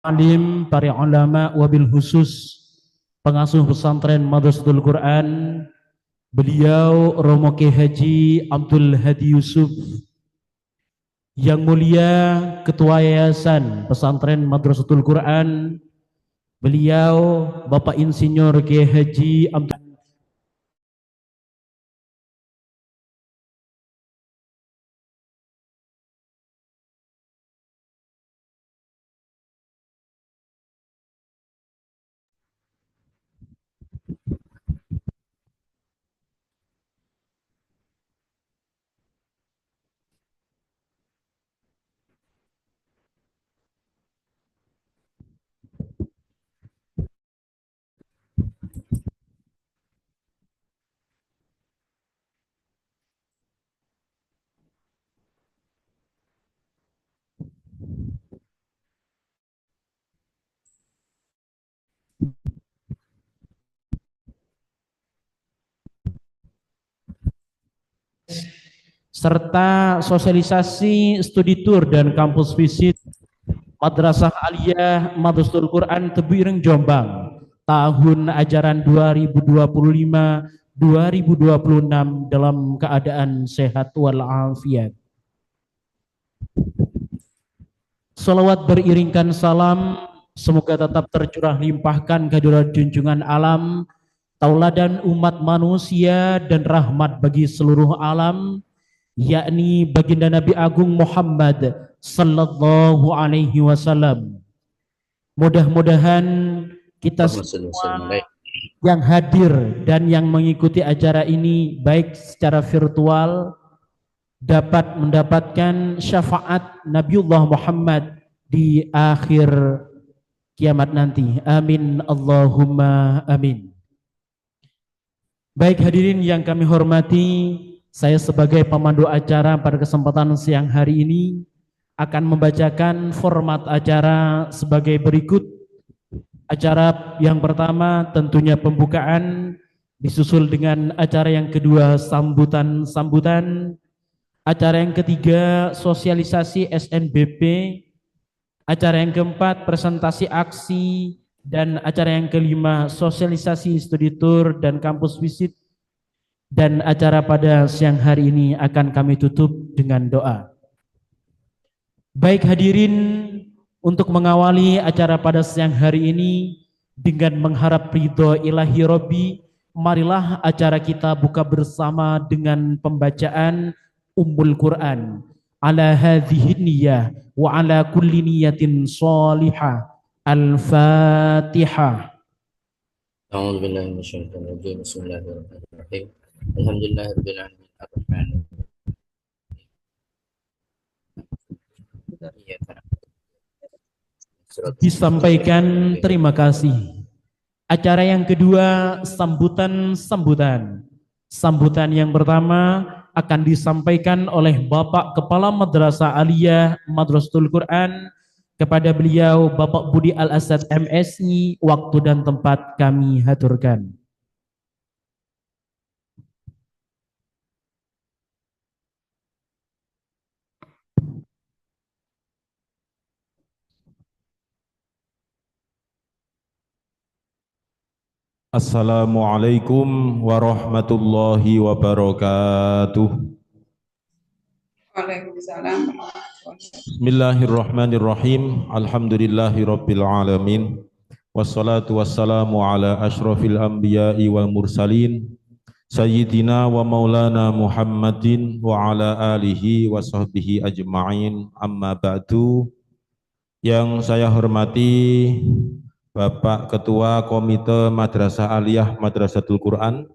alim, para ulama, wabil khusus pengasuh pesantren Madrasatul Quran, beliau Romo Kiai Haji Abdul Hadi Yusuf, yang mulia Ketua Yayasan Pesantren Madrasatul Quran, beliau Bapak Insinyur Kiai Haji Abdul. Serta sosialisasi studi tour dan kampus visit Madrasah Aliyah Madrasatul Quran Tebuireng Jombang tahun ajaran 2025-2026 dalam keadaan sehat walafiat. Salawat beriringkan salam semoga tetap tercurah limpahkan kehadirat junjungan alam, tauladan umat manusia dan rahmat bagi seluruh alam, yakni baginda Nabi Agung Muhammad sallallahu alaihi wasallam. Mudah-mudahan kita semua yang hadir dan yang mengikuti acara ini baik secara virtual dapat mendapatkan syafaat Nabiullah Muhammad di akhir kiamat nanti. Amin Allahumma amin. Baik hadirin yang kami hormati, saya sebagai pemandu acara pada kesempatan siang hari ini akan membacakan format acara sebagai berikut. Acara yang pertama tentunya pembukaan, disusul dengan acara yang kedua sambutan-sambutan, acara yang ketiga sosialisasi SNBP, acara yang keempat presentasi aksi, dan acara yang kelima sosialisasi studi tour dan kampus visit. Dan acara pada siang hari ini akan kami tutup dengan doa. Baik hadirin, untuk mengawali acara pada siang hari ini dengan mengharap ridho ilahi Robbi, marilah acara kita buka bersama dengan pembacaan Ummul Quran. Ala hadhihi niyyah wa ala kulli niyatin shalihah. Al-Fatihah. A'udzu billahi minasyaitonir rajim. Bismillahirrahmanirrahim. Alhamdulillahirabbil alamin arrahmanir rahim. Disampaikan terima kasih. Acara yang kedua sambutan-sambutan. Sambutan yang pertama akan disampaikan oleh Bapak Kepala Madrasah Aliyah Madrasatul Quran. Kepada beliau Bapak Budi Al-Asad MSI, waktu dan tempat kami haturkan. Assalamualaikum warahmatullahi wabarakatuh. Waalaikumsalam. Bismillahirrahmanirrahim. Alhamdulillahi rabbil alamin. Wassalatu wassalamu ala ashrafil anbiya'i wal mursalin Sayyidina wa maulana Muhammadin wa ala alihi wa sahbihi ajma'in. Amma ba'du. Yang saya hormati Bapak Ketua Komite Madrasah Aliyah Madrasatul Quran,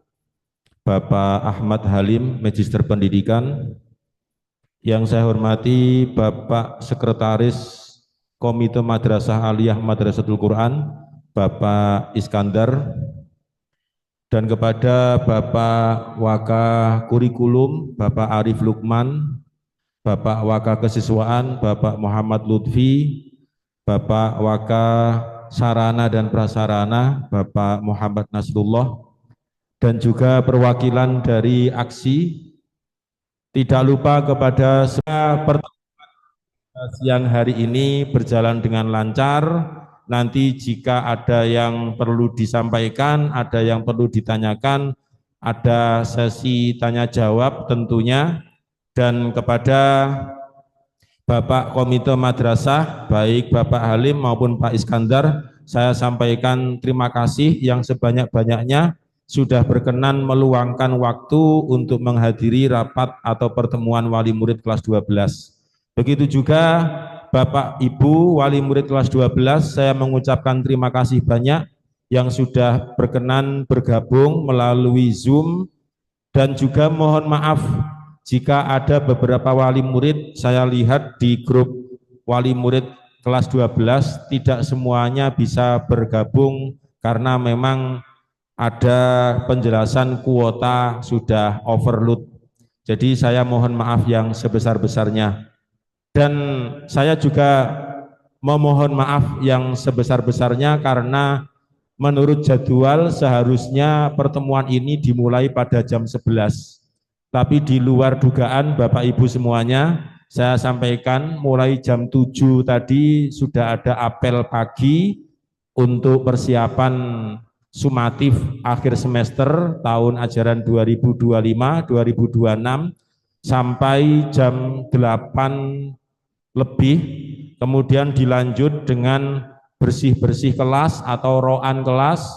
Bapak Ahmad Halim, Magister Pendidikan. Yang saya hormati Bapak Sekretaris Komite Madrasah Aliyah Madrasatul Quran, Bapak Iskandar. Dan kepada Bapak Waka Kurikulum, Bapak Arif Lukman, Bapak Waka Kesiswaan, Bapak Muhammad Lutfi, Bapak Waka Sarana dan Prasarana, Bapak Muhammad Nasrullah, dan juga perwakilan dari aksi. Tidak lupa kepada semua pertemuan siang hari ini berjalan dengan lancar. Nanti jika ada yang perlu disampaikan, ada yang perlu ditanyakan, ada sesi tanya jawab tentunya. Dan kepada Bapak Komite Madrasah, baik Bapak Halim maupun Pak Iskandar, saya sampaikan terima kasih yang sebanyak-banyaknya sudah berkenan meluangkan waktu untuk menghadiri rapat atau pertemuan wali murid kelas 12. Begitu juga Bapak Ibu wali murid kelas 12, saya mengucapkan terima kasih banyak yang sudah berkenan bergabung melalui Zoom, dan juga mohon maaf jika ada beberapa wali murid, saya lihat di grup wali murid kelas 12 tidak semuanya bisa bergabung karena memang ada penjelasan kuota sudah overload. Jadi saya mohon maaf yang sebesar-besarnya. Dan saya juga memohon maaf yang sebesar-besarnya karena menurut jadwal seharusnya pertemuan ini dimulai pada jam 11. Tapi di luar dugaan Bapak Ibu semuanya, saya sampaikan mulai jam 7 tadi sudah ada apel pagi untuk persiapan sumatif akhir semester tahun ajaran 2025-2026 sampai jam 8 lebih, kemudian dilanjut dengan bersih-bersih kelas atau roan kelas,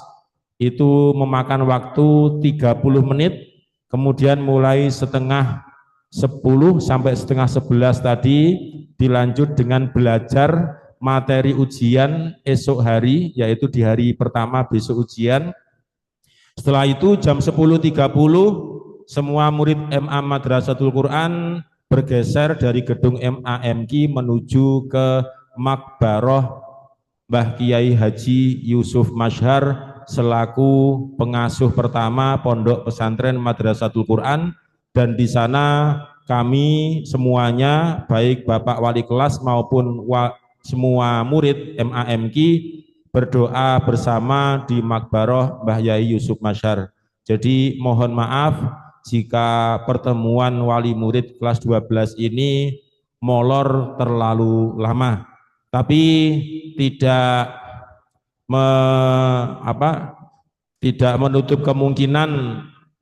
itu memakan waktu 30 menit, kemudian mulai setengah 10 sampai setengah 11 tadi dilanjut dengan belajar materi ujian esok hari, yaitu di hari pertama besok ujian. Setelah itu jam 10.30 semua murid MA Madrasatul Quran bergeser dari gedung MAMQ menuju ke Makbaroh Mbah Kiai Haji Yusuf Mashhar selaku pengasuh pertama Pondok Pesantren Madrasatul Quran, dan di sana kami semuanya baik Bapak Wali kelas maupun semua murid MAMQ berdoa bersama di Makbaroh Mbah Yai Yusuf Mashhar. Jadi mohon maaf jika pertemuan wali murid kelas 12 ini molor terlalu lama, tapi tidak menutup kemungkinan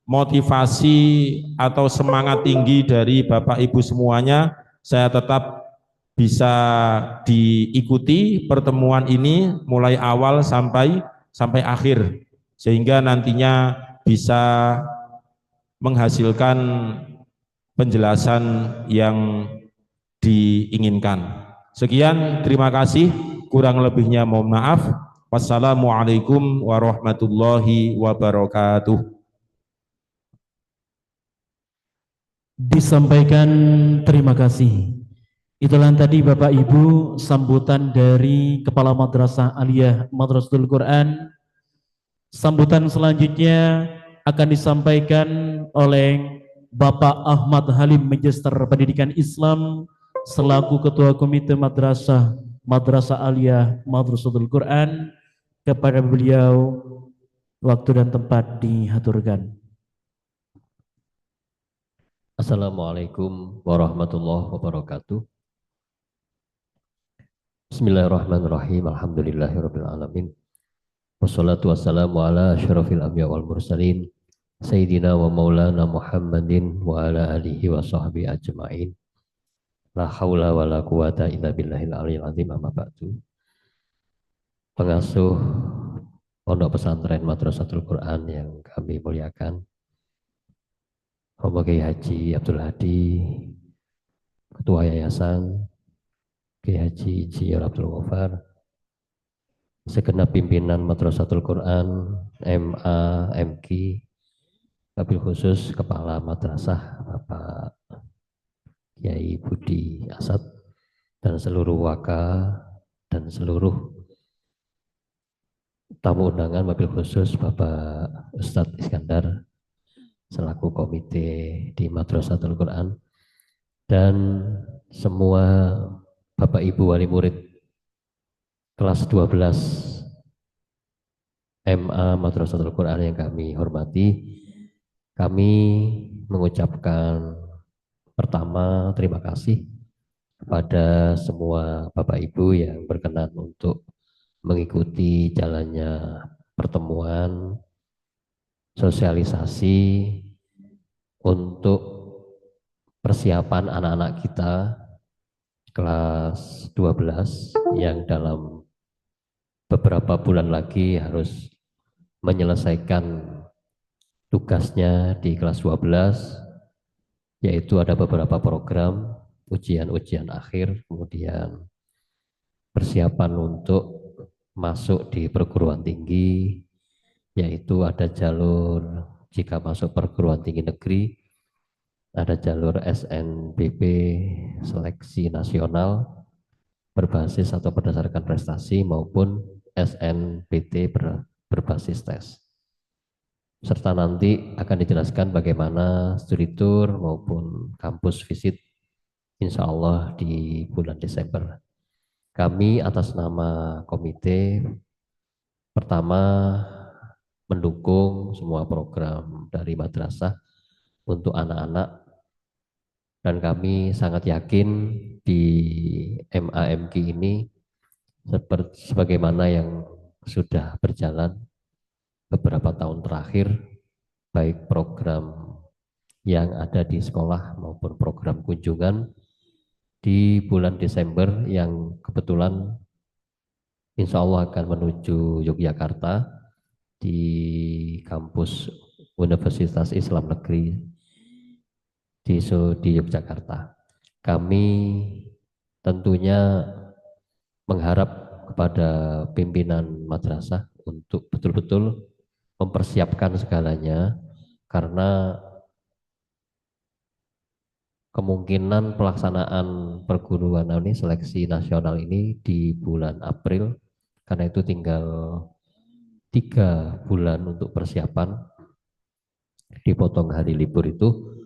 motivasi atau semangat tinggi dari Bapak Ibu semuanya, saya tetap bisa diikuti pertemuan ini mulai awal sampai akhir, sehingga nantinya bisa menghasilkan penjelasan yang diinginkan. Sekian, terima kasih. Kurang lebihnya mohon maaf. Wassalamualaikum warahmatullahi wabarakatuh. Disampaikan terima kasih. Itulah tadi Bapak Ibu sambutan dari Kepala Madrasah Aliyah Madrasatul Quran. Sambutan selanjutnya akan disampaikan oleh Bapak Ahmad Halim, Magister Pendidikan Islam selaku Ketua Komite Madrasah Aliyah Madrasatul Quran. Kepada beliau waktu dan tempat dihaturkan. Assalamualaikum warahmatullahi wabarakatuh. Bismillahirrahmanirrahim. Alhamdulillahirabbil alamin. Wassalatu wassalamu ala asyrafil anbiya wal mursalin sayyidina wa maulana Muhammadin wa ala alihi wa sahbihi ajmain. La haula wa la quwata illa billahil aliyil azim, amma ba'du. Pengasuh Pondok Pesantren Madrasatul Quran yang kami muliakan, Romo Kiai Haji Abdul Hadi, Ketua Yayasan, Kiai Haji Insinyur Abdul Ghaffar, segenap pimpinan Madrasatul Quran, MA, MQ, wabil khusus Kepala Madrasah Bapak Kiai Budi Asad, dan seluruh waka dan seluruh tamu undangan, wabil khusus Bapak Ustadz Iskandar selaku komite di Madrasatul Quran, dan semua Bapak Ibu wali murid kelas 12 MA Madrasatul Quran yang kami hormati. Kami mengucapkan pertama terima kasih kepada semua Bapak Ibu yang berkenan untuk mengikuti jalannya pertemuan sosialisasi untuk persiapan anak-anak kita kelas 12 yang dalam beberapa bulan lagi harus menyelesaikan tugasnya di kelas 12, yaitu ada beberapa program ujian-ujian akhir, kemudian persiapan untuk masuk di perguruan tinggi, yaitu ada jalur jika masuk perguruan tinggi negeri, ada jalur SNBP seleksi nasional berbasis atau berdasarkan prestasi maupun SNBT berbasis tes. Serta nanti akan dijelaskan bagaimana studi tour maupun kampus visit insya Allah di bulan Desember. Kami atas nama komite pertama mendukung semua program dari madrasah untuk anak-anak, dan kami sangat yakin di MAMG ini sebagaimana yang sudah berjalan beberapa tahun terakhir, baik program yang ada di sekolah maupun program kunjungan di bulan Desember yang kebetulan insya Allah akan menuju Yogyakarta di kampus Universitas Islam Negeri di Yogyakarta. Kami tentunya mengharap kepada pimpinan madrasah untuk betul-betul mempersiapkan segalanya, karena kemungkinan pelaksanaan perguruan ini seleksi nasional ini di bulan April, karena itu tinggal 3 bulan untuk persiapan, dipotong hari libur itu,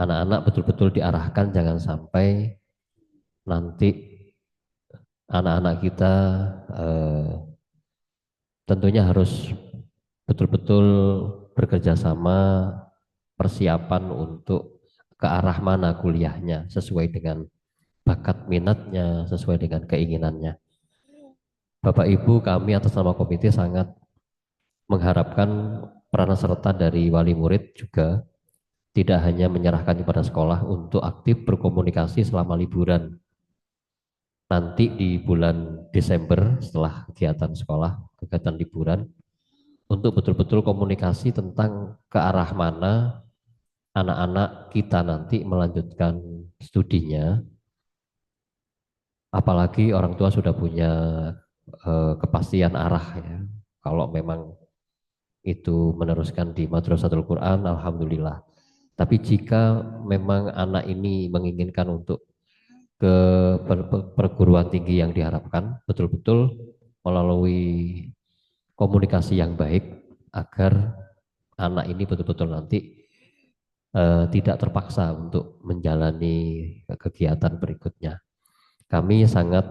anak-anak betul-betul diarahkan jangan sampai nanti anak-anak kita tentunya harus betul-betul bekerja sama persiapan untuk ke arah mana kuliahnya sesuai dengan bakat minatnya, sesuai dengan keinginannya. Bapak Ibu, kami atas nama komite sangat mengharapkan peran serta dari wali murid juga tidak hanya menyerahkan kepada sekolah untuk aktif berkomunikasi selama liburan. Nanti di bulan Desember setelah kegiatan sekolah, kegiatan liburan, untuk betul-betul komunikasi tentang ke arah mana anak-anak kita nanti melanjutkan studinya, apalagi orang tua sudah punya kepastian arah ya. Kalau memang itu meneruskan di Madrasatul Quran, alhamdulillah. Tapi jika memang anak ini menginginkan untuk ke perguruan tinggi yang diharapkan, betul-betul melalui komunikasi yang baik agar anak ini betul-betul nanti tidak terpaksa untuk menjalani kegiatan berikutnya. Kami sangat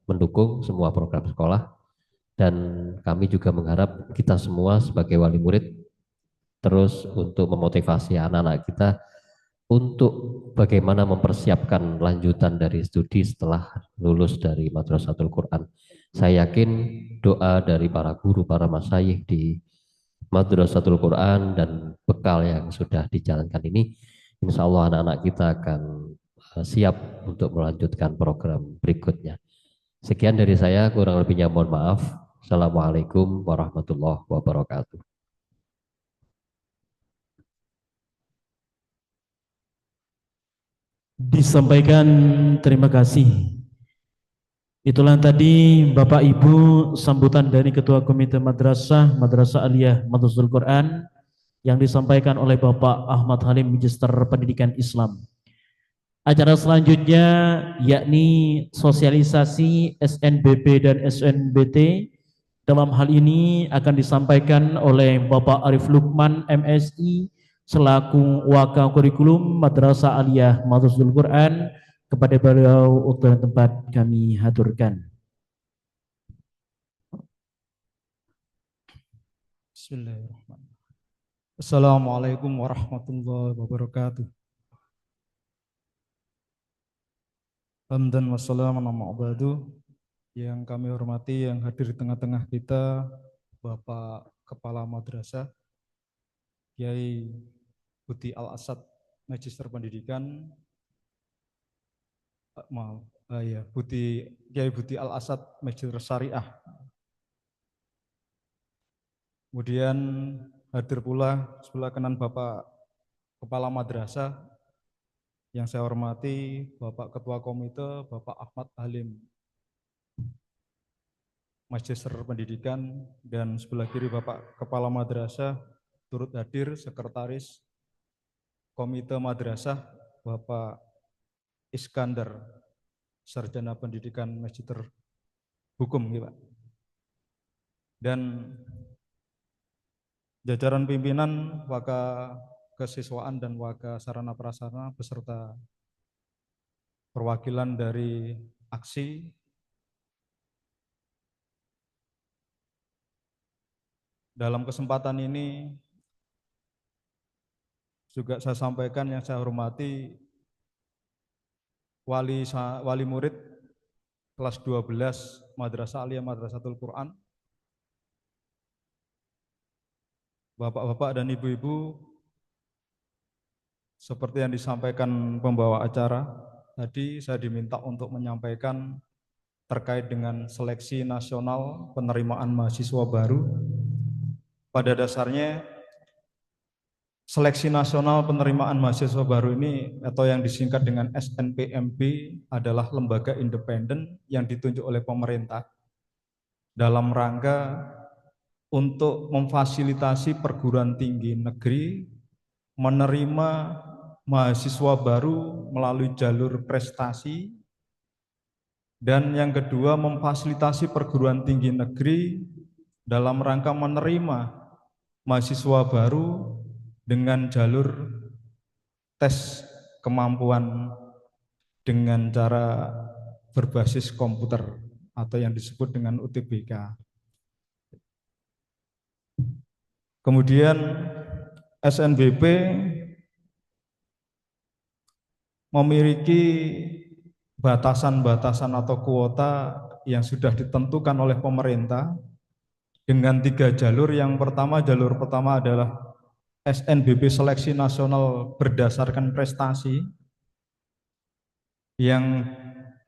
mendukung semua program sekolah, dan kami juga mengharap kita semua sebagai wali murid terus untuk memotivasi anak-anak kita untuk bagaimana mempersiapkan lanjutan dari studi setelah lulus dari Madrasatul Quran. Saya yakin doa dari para guru, para masyayikh di Madrasatul Quran dan bekal yang sudah dijalankan ini, insya Allah anak-anak kita akan siap untuk melanjutkan program berikutnya. Sekian dari saya, kurang lebihnya mohon maaf. Assalamualaikum warahmatullahi wabarakatuh. Disampaikan terima kasih. Itulah tadi Bapak Ibu sambutan dari Ketua Komite Madrasah Aliyah Madrasatul Quran yang disampaikan oleh Bapak Ahmad Halim, Magister Pendidikan Islam. Acara selanjutnya yakni sosialisasi SNBP dan SNBT. Dalam hal ini akan disampaikan oleh Bapak Arif Lukman MSI selaku Waka Kurikulum Madrasah Aliyah Madrasatul Quran. Kepada beliau untuk tempat kami haturkan. Bismillahirrahmanirrahim. Assalamualaikum warahmatullahi wabarakatuh. Hamdan wassalamu ala ma'badu. Yang kami hormati, yang hadir di tengah-tengah kita, Bapak Kepala Madrasah, Kiai Budi Al-Asad, Magister Pendidikan, Kiai Budi Al-Asad, Magister Syariah. Kemudian hadir pula sebelah kanan Bapak Kepala Madrasah, yang saya hormati Bapak Ketua Komite, Bapak Ahmad Halim, Magister Pendidikan, dan sebelah kiri Bapak Kepala Madrasah, turut hadir Sekretaris Komite Madrasah, Bapak Iskandar, Sarjana Pendidikan Magister Hukum, ya, Pak. Dan jajaran pimpinan Waka Kesiswaan dan Waka Sarana Prasarana beserta perwakilan dari aksi. Dalam kesempatan ini juga saya sampaikan yang saya hormati wali murid kelas 12 Madrasah Aliyah Madrasatul Quran, Bapak-bapak dan ibu-ibu, seperti yang disampaikan pembawa acara tadi, saya diminta untuk menyampaikan terkait dengan seleksi nasional penerimaan mahasiswa baru. Pada dasarnya, seleksi nasional penerimaan mahasiswa baru ini atau yang disingkat dengan SNPMB adalah lembaga independen yang ditunjuk oleh pemerintah dalam rangka untuk memfasilitasi perguruan tinggi negeri menerima mahasiswa baru melalui jalur prestasi, dan yang kedua memfasilitasi perguruan tinggi negeri dalam rangka menerima mahasiswa baru dengan jalur tes kemampuan dengan cara berbasis komputer atau yang disebut dengan UTBK. Kemudian SNBP memiliki batasan-batasan atau kuota yang sudah ditentukan oleh pemerintah dengan 3 jalur. Jalur pertama adalah SNBP seleksi nasional berdasarkan prestasi, yang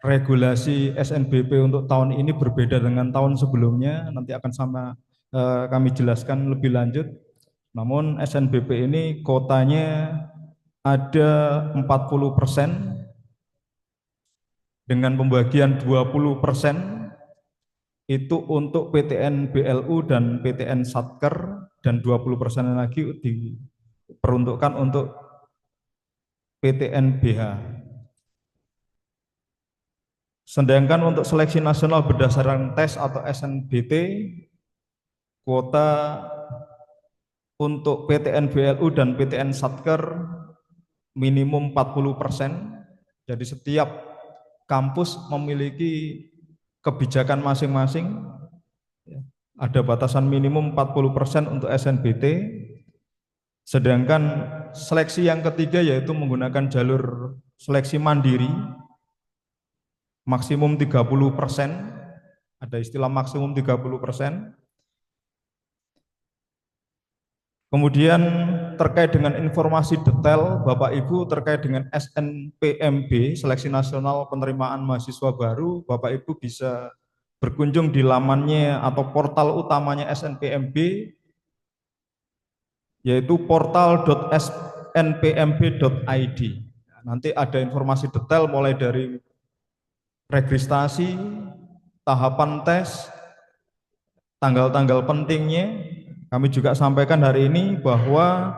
regulasi SNBP untuk tahun ini berbeda dengan tahun sebelumnya, nanti akan kami jelaskan lebih lanjut. Namun SNBP ini kuotanya ada 40% dengan pembagian 20% itu untuk PTN BLU dan PTN Satker, dan 20% lagi diperuntukkan untuk PTN BH. Sedangkan untuk seleksi nasional berdasarkan tes atau SNBT, kuota untuk PTN BLU dan PTN Satker minimum 40%. Jadi setiap kampus memiliki kebijakan masing-masing. Ada batasan minimum 40% untuk SNBT. Sedangkan seleksi yang ketiga yaitu menggunakan jalur seleksi mandiri, maksimum 30%. Ada istilah maksimum 30%. Kemudian terkait dengan informasi detail Bapak Ibu terkait dengan SNPMB, Seleksi Nasional Penerimaan Mahasiswa Baru, Bapak Ibu bisa berkunjung di lamannya atau portal utamanya SNPMB, yaitu portal.snpmb.id. Nanti ada informasi detail mulai dari registrasi, tahapan tes, tanggal-tanggal pentingnya. Kami juga sampaikan hari ini bahwa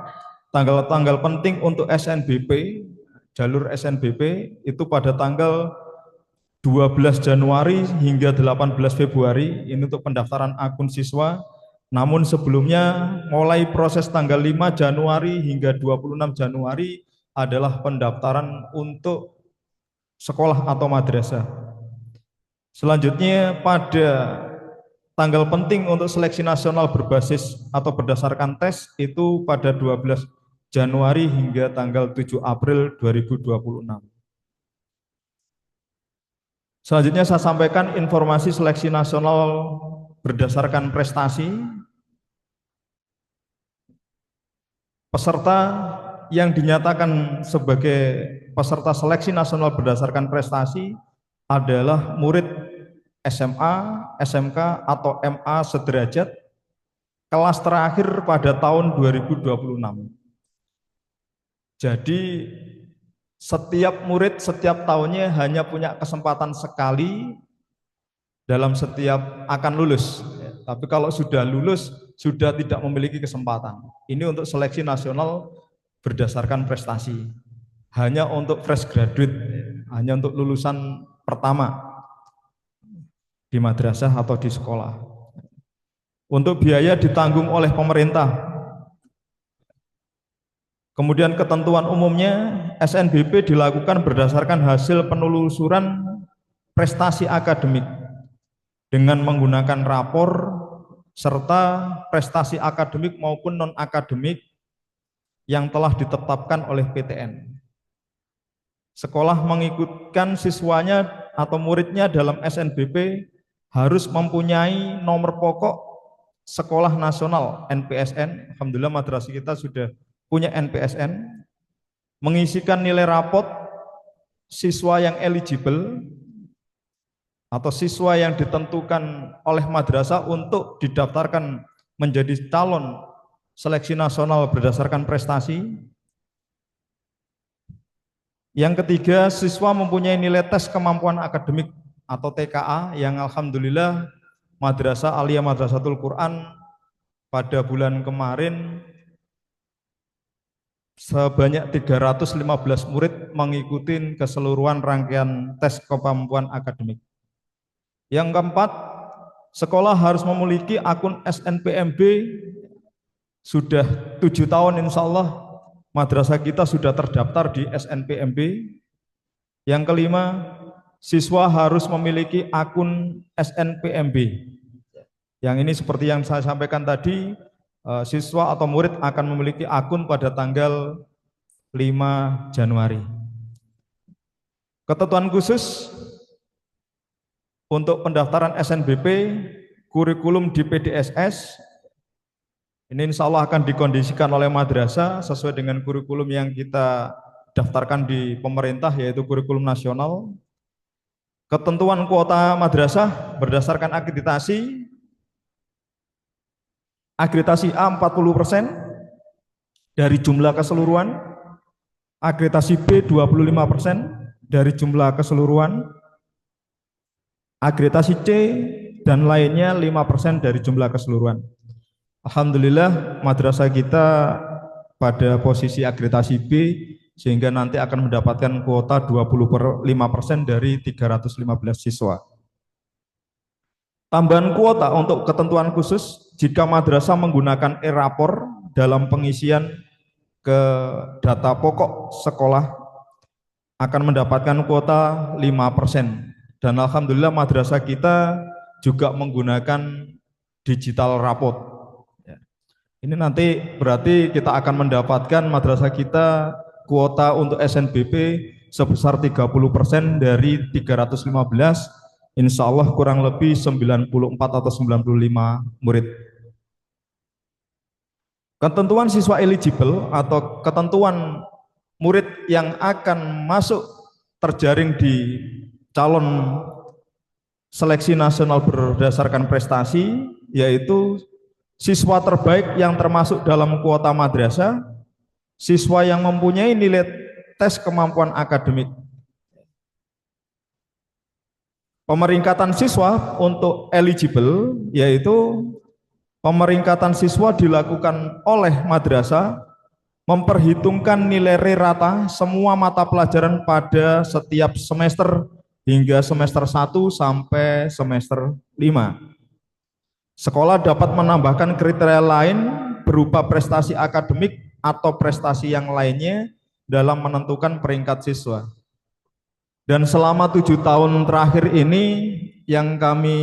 tanggal-tanggal penting untuk SNBP, jalur SNBP itu pada tanggal 12 Januari hingga 18 Februari, ini untuk pendaftaran akun siswa. Namun sebelumnya mulai proses tanggal 5 Januari hingga 26 Januari adalah pendaftaran untuk sekolah atau madrasah. Selanjutnya pada tanggal penting untuk seleksi nasional berbasis atau berdasarkan tes itu pada 12 Januari hingga tanggal 7 April 2026. Selanjutnya saya sampaikan informasi seleksi nasional berdasarkan prestasi. Peserta yang dinyatakan sebagai peserta seleksi nasional berdasarkan prestasi adalah murid SMA, SMK, atau MA sederajat kelas terakhir pada tahun 2026. Jadi setiap murid setiap tahunnya hanya punya kesempatan sekali dalam setiap akan lulus. Tapi kalau sudah lulus sudah tidak memiliki kesempatan. Ini untuk seleksi nasional berdasarkan prestasi. Hanya untuk fresh graduate, hanya untuk lulusan pertama di madrasah atau di sekolah. Untuk biaya ditanggung oleh pemerintah. Kemudian ketentuan umumnya SNBP dilakukan berdasarkan hasil penelusuran prestasi akademik dengan menggunakan rapor serta prestasi akademik maupun non-akademik yang telah ditetapkan oleh PTN. Sekolah mengikutkan siswanya atau muridnya dalam SNBP harus mempunyai nomor pokok sekolah nasional NPSN. Alhamdulillah madrasah kita sudah punya NPSN. Mengisikan nilai rapot siswa yang eligible atau siswa yang ditentukan oleh madrasah untuk didaftarkan menjadi calon seleksi nasional berdasarkan prestasi. Yang ketiga, siswa mempunyai nilai tes kemampuan akademik atau TKA yang alhamdulillah Madrasah Aliyah Madrasatul Quran pada bulan kemarin sebanyak 315 murid mengikuti keseluruhan rangkaian tes kemampuan akademik. Yang keempat, sekolah harus memiliki akun SNPMB. Sudah 7 tahun insya Allah madrasah kita sudah terdaftar di SNPMB. Yang kelima, siswa harus memiliki akun SNPMB. Yang ini seperti yang saya sampaikan tadi, siswa atau murid akan memiliki akun pada tanggal 5 Januari. Ketentuan khusus untuk pendaftaran SNBP, kurikulum di PDSS, ini insya Allah akan dikondisikan oleh madrasah sesuai dengan kurikulum yang kita daftarkan di pemerintah, yaitu kurikulum nasional. Ketentuan kuota madrasah berdasarkan akreditasi A 40% dari jumlah keseluruhan, akreditasi B 25% dari jumlah keseluruhan, akreditasi C dan lainnya 5% dari jumlah keseluruhan. Alhamdulillah madrasah kita pada posisi akreditasi B sehingga nanti akan mendapatkan kuota 25% dari 315 siswa. Tambahan kuota untuk ketentuan khusus jika madrasah menggunakan e-rapor dalam pengisian ke data pokok sekolah akan mendapatkan kuota 5%. Dan alhamdulillah madrasah kita juga menggunakan digital raport. Ini nanti berarti kita akan mendapatkan madrasah kita kuota untuk SNBP sebesar 30% dari 315, insya Allah kurang lebih 94 atau 95 murid. Ketentuan siswa eligible atau ketentuan murid yang akan masuk terjaring di calon seleksi nasional berdasarkan prestasi, yaitu siswa terbaik yang termasuk dalam kuota madrasah, siswa yang mempunyai nilai tes kemampuan akademik. Pemeringkatan siswa untuk eligible, yaitu pemeringkatan siswa dilakukan oleh madrasah memperhitungkan nilai rata semua mata pelajaran pada setiap semester hingga semester 1 sampai semester 5. Sekolah dapat menambahkan kriteria lain berupa prestasi akademik atau prestasi yang lainnya dalam menentukan peringkat siswa. Dan selama 7 tahun terakhir ini yang kami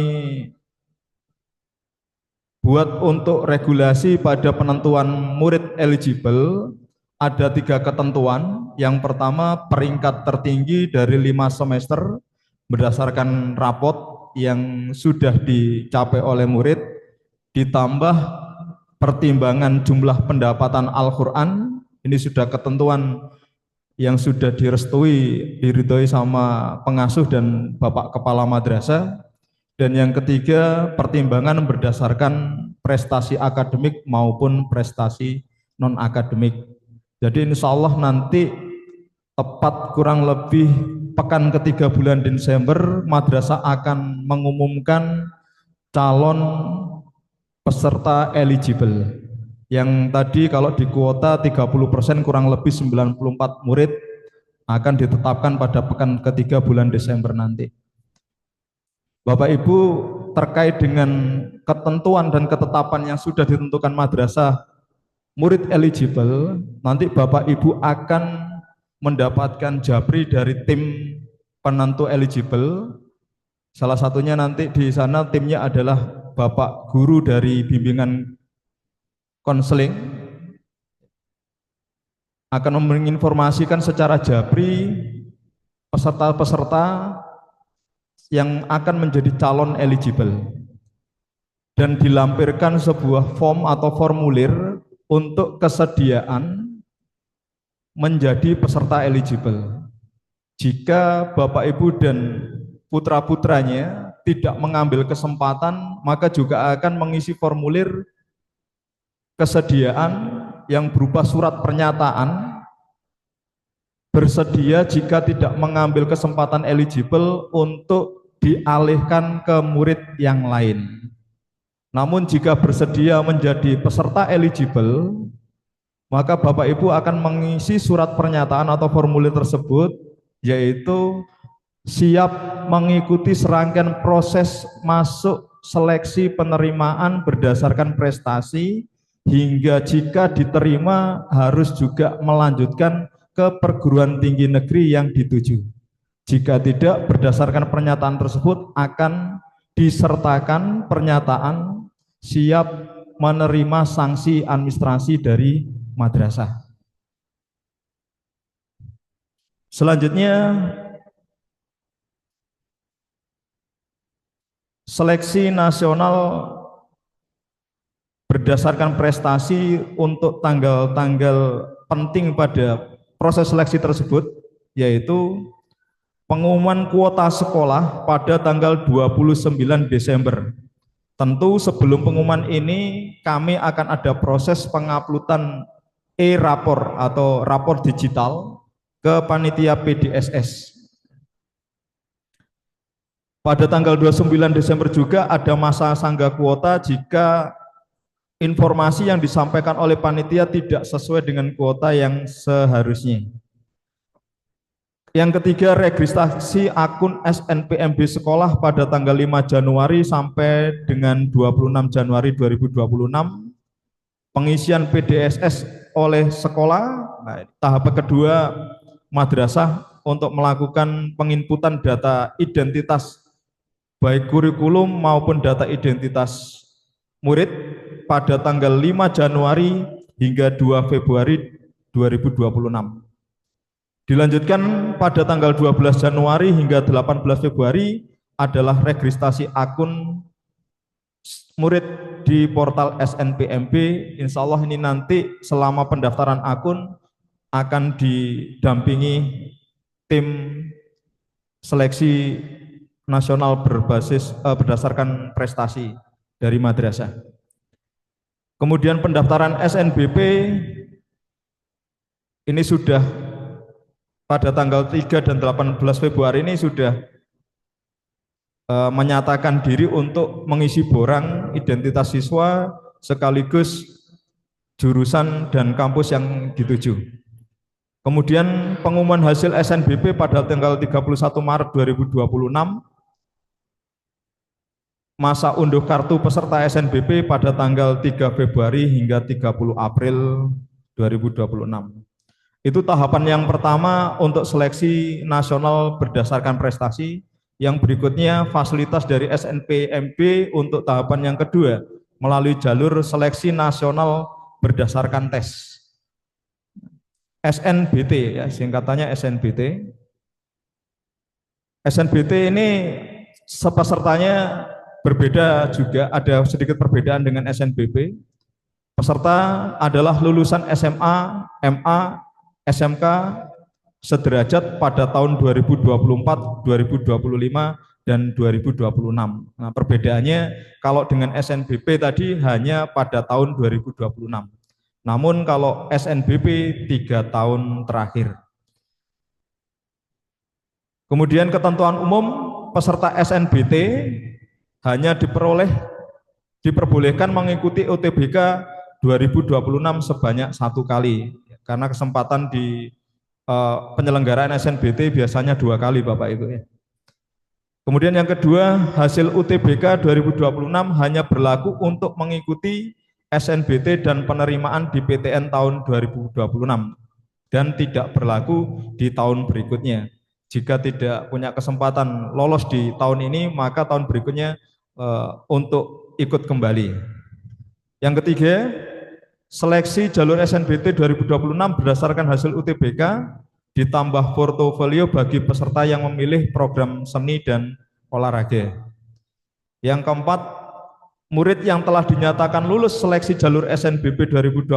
buat untuk regulasi pada penentuan murid eligible ada 3 ketentuan. Yang pertama, peringkat tertinggi dari 5 semester berdasarkan rapot yang sudah dicapai oleh murid, ditambah pertimbangan jumlah pendapatan Al-Quran, ini sudah ketentuan yang sudah diridhoi sama pengasuh dan Bapak Kepala Madrasah. Dan yang ketiga, pertimbangan berdasarkan prestasi akademik maupun prestasi non-akademik. Jadi insya Allah nanti tepat kurang lebih pekan ketiga bulan Desember, madrasah akan mengumumkan calon peserta eligible. Yang tadi kalau di kuota 30% kurang lebih 94 murid akan ditetapkan pada pekan ketiga bulan Desember nanti. Bapak Ibu, terkait dengan ketentuan dan ketetapan yang sudah ditentukan madrasah murid eligible, nanti Bapak Ibu akan mendapatkan japri dari tim penentu eligible. Salah satunya nanti di sana timnya adalah Bapak Guru dari bimbingan konseling, akan menginformasikan secara japri peserta-peserta yang akan menjadi calon eligible, dan dilampirkan sebuah form atau formulir untuk kesediaan menjadi peserta eligible. Jika Bapak Ibu dan putra-putranya tidak mengambil kesempatan, maka juga akan mengisi formulir kesediaan yang berupa surat pernyataan bersedia jika tidak mengambil kesempatan eligible untuk dialihkan ke murid yang lain. Namun jika bersedia menjadi peserta eligible, maka Bapak Ibu akan mengisi surat pernyataan atau formulir tersebut, yaitu siap mengikuti serangkaian proses masuk seleksi penerimaan berdasarkan prestasi, hingga jika diterima harus juga melanjutkan ke perguruan tinggi negeri yang dituju. Jika tidak, berdasarkan pernyataan tersebut akan disertakan pernyataan siap menerima sanksi administrasi dari madrasah. Selanjutnya, seleksi nasional berdasarkan prestasi untuk tanggal-tanggal penting pada proses seleksi tersebut, yaitu pengumuman kuota sekolah pada tanggal 29 Desember. Tentu sebelum pengumuman ini kami akan ada proses penguploadan e-rapor atau rapor digital ke panitia PDSS. Pada tanggal 29 Desember juga ada masa sanggah kuota jika informasi yang disampaikan oleh panitia tidak sesuai dengan kuota yang seharusnya. Yang ketiga, registrasi akun SNPMB sekolah pada tanggal 5 Januari sampai dengan 26 Januari 2026. Pengisian PDSS oleh sekolah. Nah, tahap kedua, madrasah untuk melakukan penginputan data identitas baik kurikulum maupun data identitas murid pada tanggal 5 Januari hingga 2 Februari 2026. Dilanjutkan pada tanggal 12 Januari hingga 18 Februari adalah registrasi akun murid di portal SNPMB. Insya Allah ini nanti selama pendaftaran akun akan didampingi tim seleksi nasional berdasarkan prestasi dari madrasah. Kemudian pendaftaran SNBP ini sudah pada tanggal 3 dan 18 Februari ini sudah menyatakan diri untuk mengisi borang identitas siswa sekaligus jurusan dan kampus yang dituju. Kemudian pengumuman hasil SNBP pada tanggal 31 Maret 2026, masa unduh kartu peserta SNBP pada tanggal 3 Februari hingga 30 April 2026. Itu tahapan yang pertama untuk seleksi nasional berdasarkan prestasi. Yang berikutnya fasilitas dari SNPMB untuk tahapan yang kedua melalui jalur seleksi nasional berdasarkan tes. SNBT ya, singkatannya SNBT. SNBT ini pesertanya berbeda juga, ada sedikit perbedaan dengan SNBP. Peserta adalah lulusan SMA, MA, SMK sederajat pada tahun 2024, 2025, dan 2026. Nah, perbedaannya kalau dengan SNBP tadi hanya pada tahun 2026. Namun kalau SNBP 3 tahun terakhir. Kemudian ketentuan umum peserta SNBT hanya diperbolehkan mengikuti UTBK 2026 sebanyak 1 kali, karena kesempatan di penyelenggaraan SNBT biasanya 2 kali Bapak Ibu ya. Kemudian yang kedua, hasil UTBK 2026 hanya berlaku untuk mengikuti SNBT dan penerimaan di PTN tahun 2026 dan tidak berlaku di tahun berikutnya. Jika tidak punya kesempatan lolos di tahun ini, maka tahun berikutnya untuk ikut kembali. Yang ketiga, seleksi jalur SNBT 2026 berdasarkan hasil UTBK ditambah portofolio bagi peserta yang memilih program seni dan olahraga. Yang keempat, murid yang telah dinyatakan lulus seleksi jalur SNBP 2026,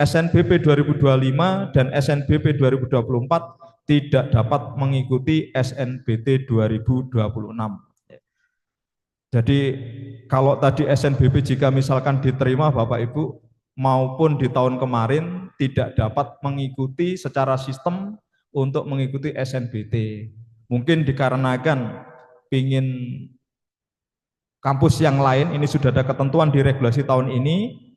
SNBP 2025, dan SNBP 2024 tidak dapat mengikuti SNBT 2026. Jadi kalau tadi SNBP jika misalkan diterima Bapak Ibu maupun di tahun kemarin tidak dapat mengikuti secara sistem untuk mengikuti SNBT. Mungkin dikarenakan ingin kampus yang lain, ini sudah ada ketentuan di regulasi tahun ini,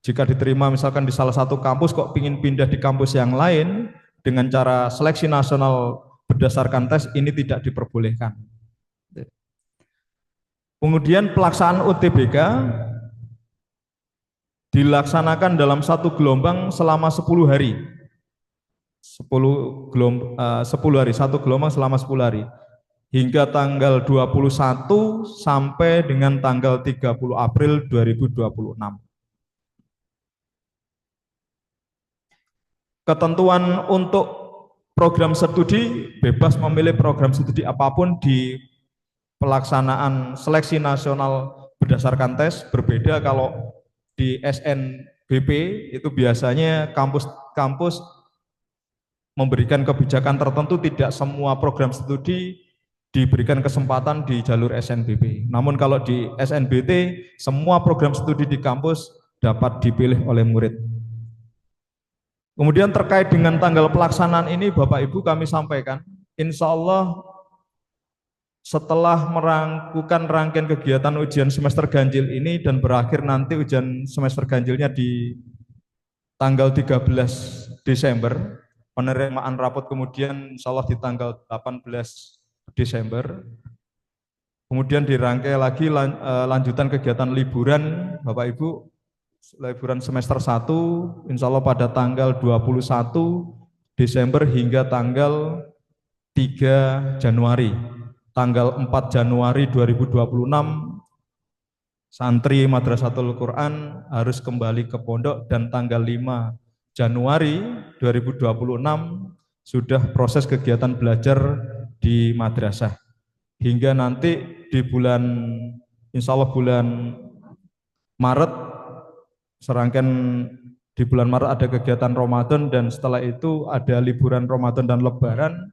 jika diterima misalkan di salah satu kampus kok ingin pindah di kampus yang lain dengan cara seleksi nasional berdasarkan tes, ini tidak diperbolehkan. Kemudian pelaksanaan UTBK dilaksanakan dalam 1 gelombang selama 10 hari. 10 hari, 1 gelombang selama 10 hari. Hingga tanggal 21 sampai dengan tanggal 30 April 2026. Ketentuan untuk program studi, bebas memilih program studi apapun di pelaksanaan seleksi nasional berdasarkan tes. Berbeda kalau di SNBP itu biasanya kampus memberikan kebijakan tertentu, tidak semua program studi diberikan kesempatan di jalur SNBP. Namun kalau di SNBT, semua program studi di kampus dapat dipilih oleh murid. Kemudian terkait dengan tanggal pelaksanaan ini Bapak Ibu kami sampaikan, insya Allah setelah melakukan rangkaian kegiatan ujian semester ganjil ini dan berakhir nanti ujian semester ganjilnya di tanggal 13 Desember, penerimaan rapot kemudian insya Allah di tanggal 18 Desember, kemudian dirangkai lagi lanjutan kegiatan liburan Bapak Ibu, liburan semester 1 insya Allah pada tanggal 21 Desember hingga tanggal 3 Januari. Tanggal 4 Januari 2026 santri Madrasatul Quran harus kembali ke pondok, dan tanggal 5 Januari 2026 sudah proses kegiatan belajar di madrasah. Hingga nanti di bulan insya Allah bulan Maret, serangkaian di bulan Maret ada kegiatan Ramadan, dan setelah itu ada liburan Ramadan dan Lebaran.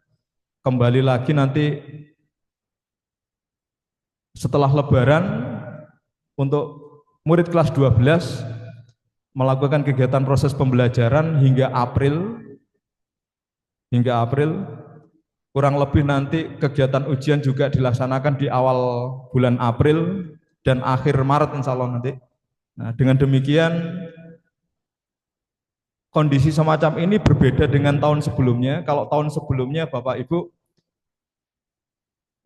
Kembali lagi nanti setelah Lebaran untuk murid kelas 12 melakukan kegiatan proses pembelajaran hingga April. Kurang lebih nanti kegiatan ujian juga dilaksanakan di awal bulan April dan akhir Maret insya Allah nanti. Nah, dengan demikian kondisi semacam ini berbeda dengan tahun sebelumnya. Kalau tahun sebelumnya Bapak Ibu,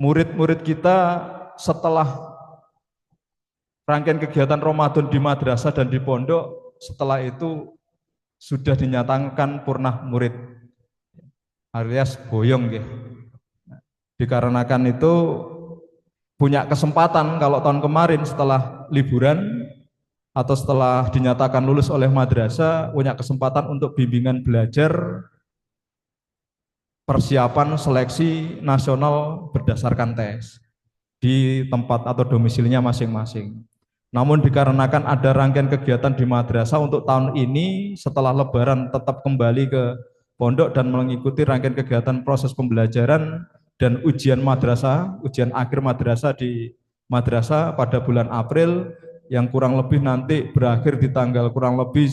murid-murid kita setelah rangkaian kegiatan Ramadan di madrasah dan di pondok, setelah itu sudah dinyatakan purna murid alias boyong ya. Dikarenakan itu punya kesempatan kalau tahun kemarin setelah liburan atau setelah dinyatakan lulus oleh madrasah punya kesempatan untuk bimbingan belajar persiapan seleksi nasional berdasarkan tes di tempat atau domisilinya masing-masing. Namun dikarenakan ada rangkaian kegiatan di madrasah untuk tahun ini setelah Lebaran tetap kembali ke pondok dan mengikuti rangkaian kegiatan proses pembelajaran dan ujian madrasah, ujian akhir madrasah di madrasah pada bulan April yang kurang lebih nanti berakhir di tanggal kurang lebih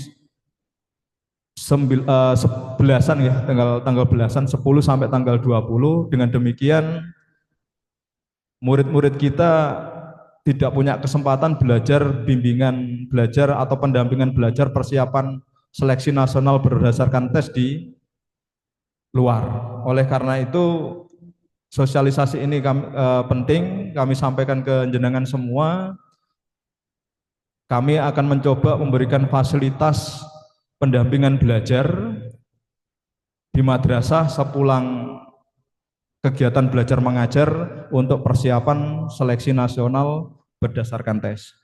11-an ya, tanggal belasan 10 sampai tanggal 20. Dengan demikian murid-murid kita tidak punya kesempatan belajar bimbingan belajar atau pendampingan belajar persiapan seleksi nasional berdasarkan tes di luar. Oleh karena itu sosialisasi ini penting kami sampaikan ke jenengan semua. Kami akan mencoba memberikan fasilitas pendampingan belajar di madrasah sepulang kegiatan belajar mengajar untuk persiapan seleksi nasional berdasarkan tes.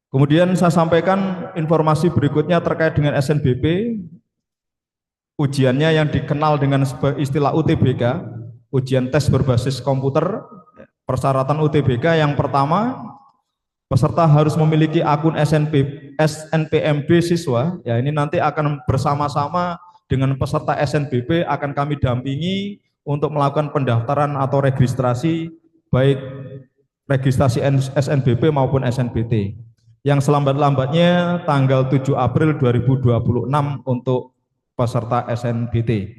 Kemudian saya sampaikan informasi berikutnya terkait dengan SNBP. Ujiannya yang dikenal dengan istilah UTBK, ujian tes berbasis komputer. Persyaratan UTBK yang pertama, peserta harus memiliki akun SNPMB siswa. Ya, ini nanti akan bersama-sama dengan peserta SNBP akan kami dampingi untuk melakukan pendaftaran atau registrasi, baik registrasi SNBP maupun SNBT. Yang selambat-lambatnya tanggal 7 April 2026 untuk peserta SNBT.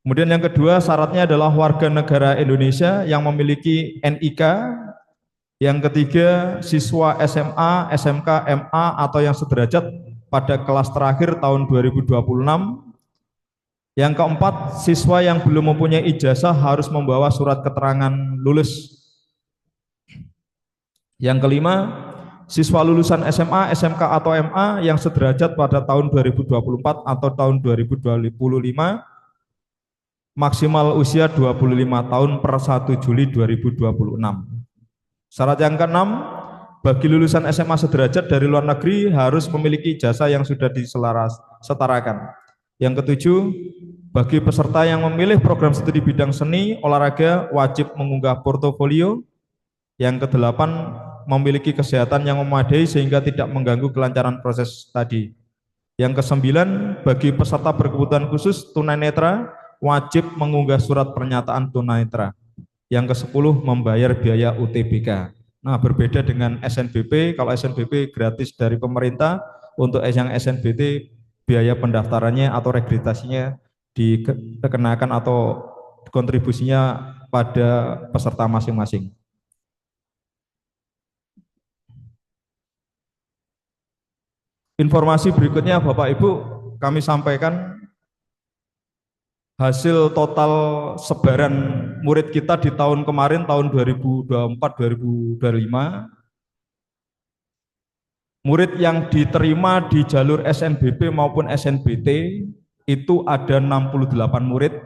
Kemudian yang kedua syaratnya adalah warga negara Indonesia yang memiliki NIK. Yang ketiga, siswa SMA, SMK, MA atau yang sederajat pada kelas terakhir tahun 2026. Yang keempat, siswa yang belum mempunyai ijazah harus membawa surat keterangan lulus. Yang kelima, siswa lulusan SMA, SMK atau MA yang sederajat pada tahun 2024 atau tahun 2025, maksimal usia 25 tahun per 1 Juli 2026. Syarat yang keenam, bagi lulusan SMA sederajat dari luar negeri harus memiliki ijazah yang sudah disetarakan. Yang ketujuh, bagi peserta yang memilih program studi bidang seni, olahraga wajib mengunggah portofolio. Yang kedelapan, memiliki kesehatan yang memadai sehingga tidak mengganggu kelancaran proses tadi. Yang kesembilan, bagi peserta berkebutuhan khusus tunanetra wajib mengunggah surat pernyataan tunanetra. Yang ke-10, membayar biaya UTBK. Nah, berbeda dengan SNBP, kalau SNBP gratis dari pemerintah, untuk yang SNBT biaya pendaftarannya atau registrasinya dikenakan atau kontribusinya pada peserta masing-masing. Informasi berikutnya Bapak Ibu, kami sampaikan hasil total sebaran murid kita di tahun kemarin, tahun 2024-2025. Murid yang diterima di jalur SNBP maupun SNBT itu ada 68 murid,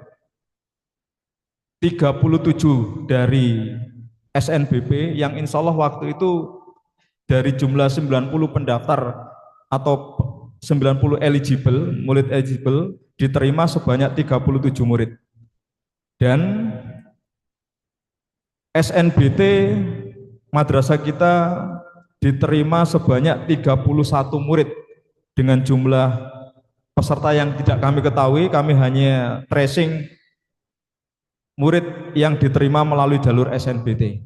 37 dari SNBP yang insya Allah waktu itu dari jumlah 90 pendaftar atau 90 eligible, murid eligible diterima sebanyak 37 murid. Dan SNBT madrasah kita diterima sebanyak 31 murid dengan jumlah peserta yang tidak kami ketahui, kami hanya tracing murid yang diterima melalui jalur SNBT.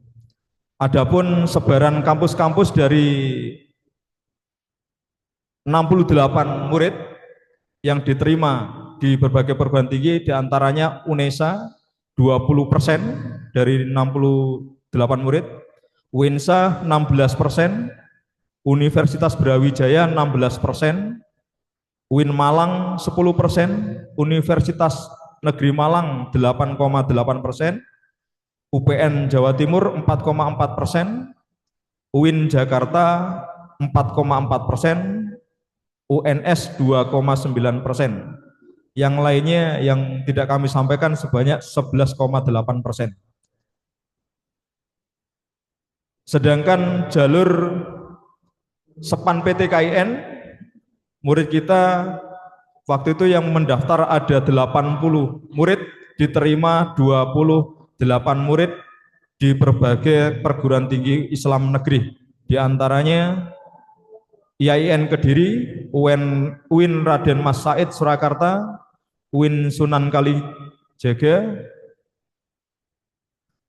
Adapun sebaran kampus-kampus dari 68 murid yang diterima di berbagai perguruan tinggi, diantaranya UNESA 20% dari 68 murid, UINSA 16%, Universitas Brawijaya 16%, UIN Malang 10%, Universitas Negeri Malang 8,8%, UPN Jawa Timur 4,4%, UIN Jakarta 4,4%, UNS 2,9%. Yang lainnya yang tidak kami sampaikan sebanyak 11,8%. Sedangkan jalur SEPAN PTKIN murid kita Waktu itu yang mendaftar ada 80 murid, diterima 28 murid di berbagai perguruan tinggi Islam negeri. Di antaranya IAIN Kediri, UIN Raden Mas Said Surakarta, UIN Sunan Kalijaga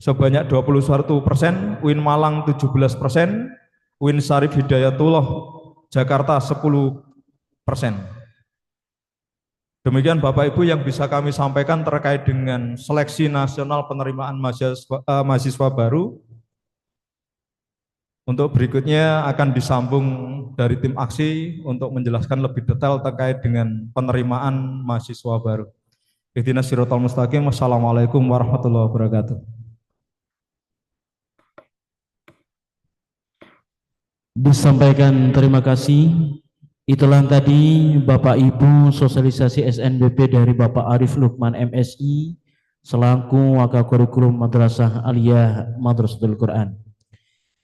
sebanyak 21%, UIN Malang 17%, UIN Syarif Hidayatullah Jakarta 10%. Demikian Bapak Ibu yang bisa kami sampaikan terkait dengan seleksi nasional penerimaan mahasiswa baru. Untuk berikutnya akan disambung dari tim aksi untuk menjelaskan lebih detail terkait dengan penerimaan mahasiswa baru. Ihdinas siratal mustaqim. Wassalamualaikum warahmatullahi wabarakatuh. Disampaikan terima kasih. Itulah tadi Bapak Ibu sosialisasi SNBP dari Bapak Arif Lukman MSI selaku Wakil Kurikulum Madrasah Aliyah Madrasatul Quran.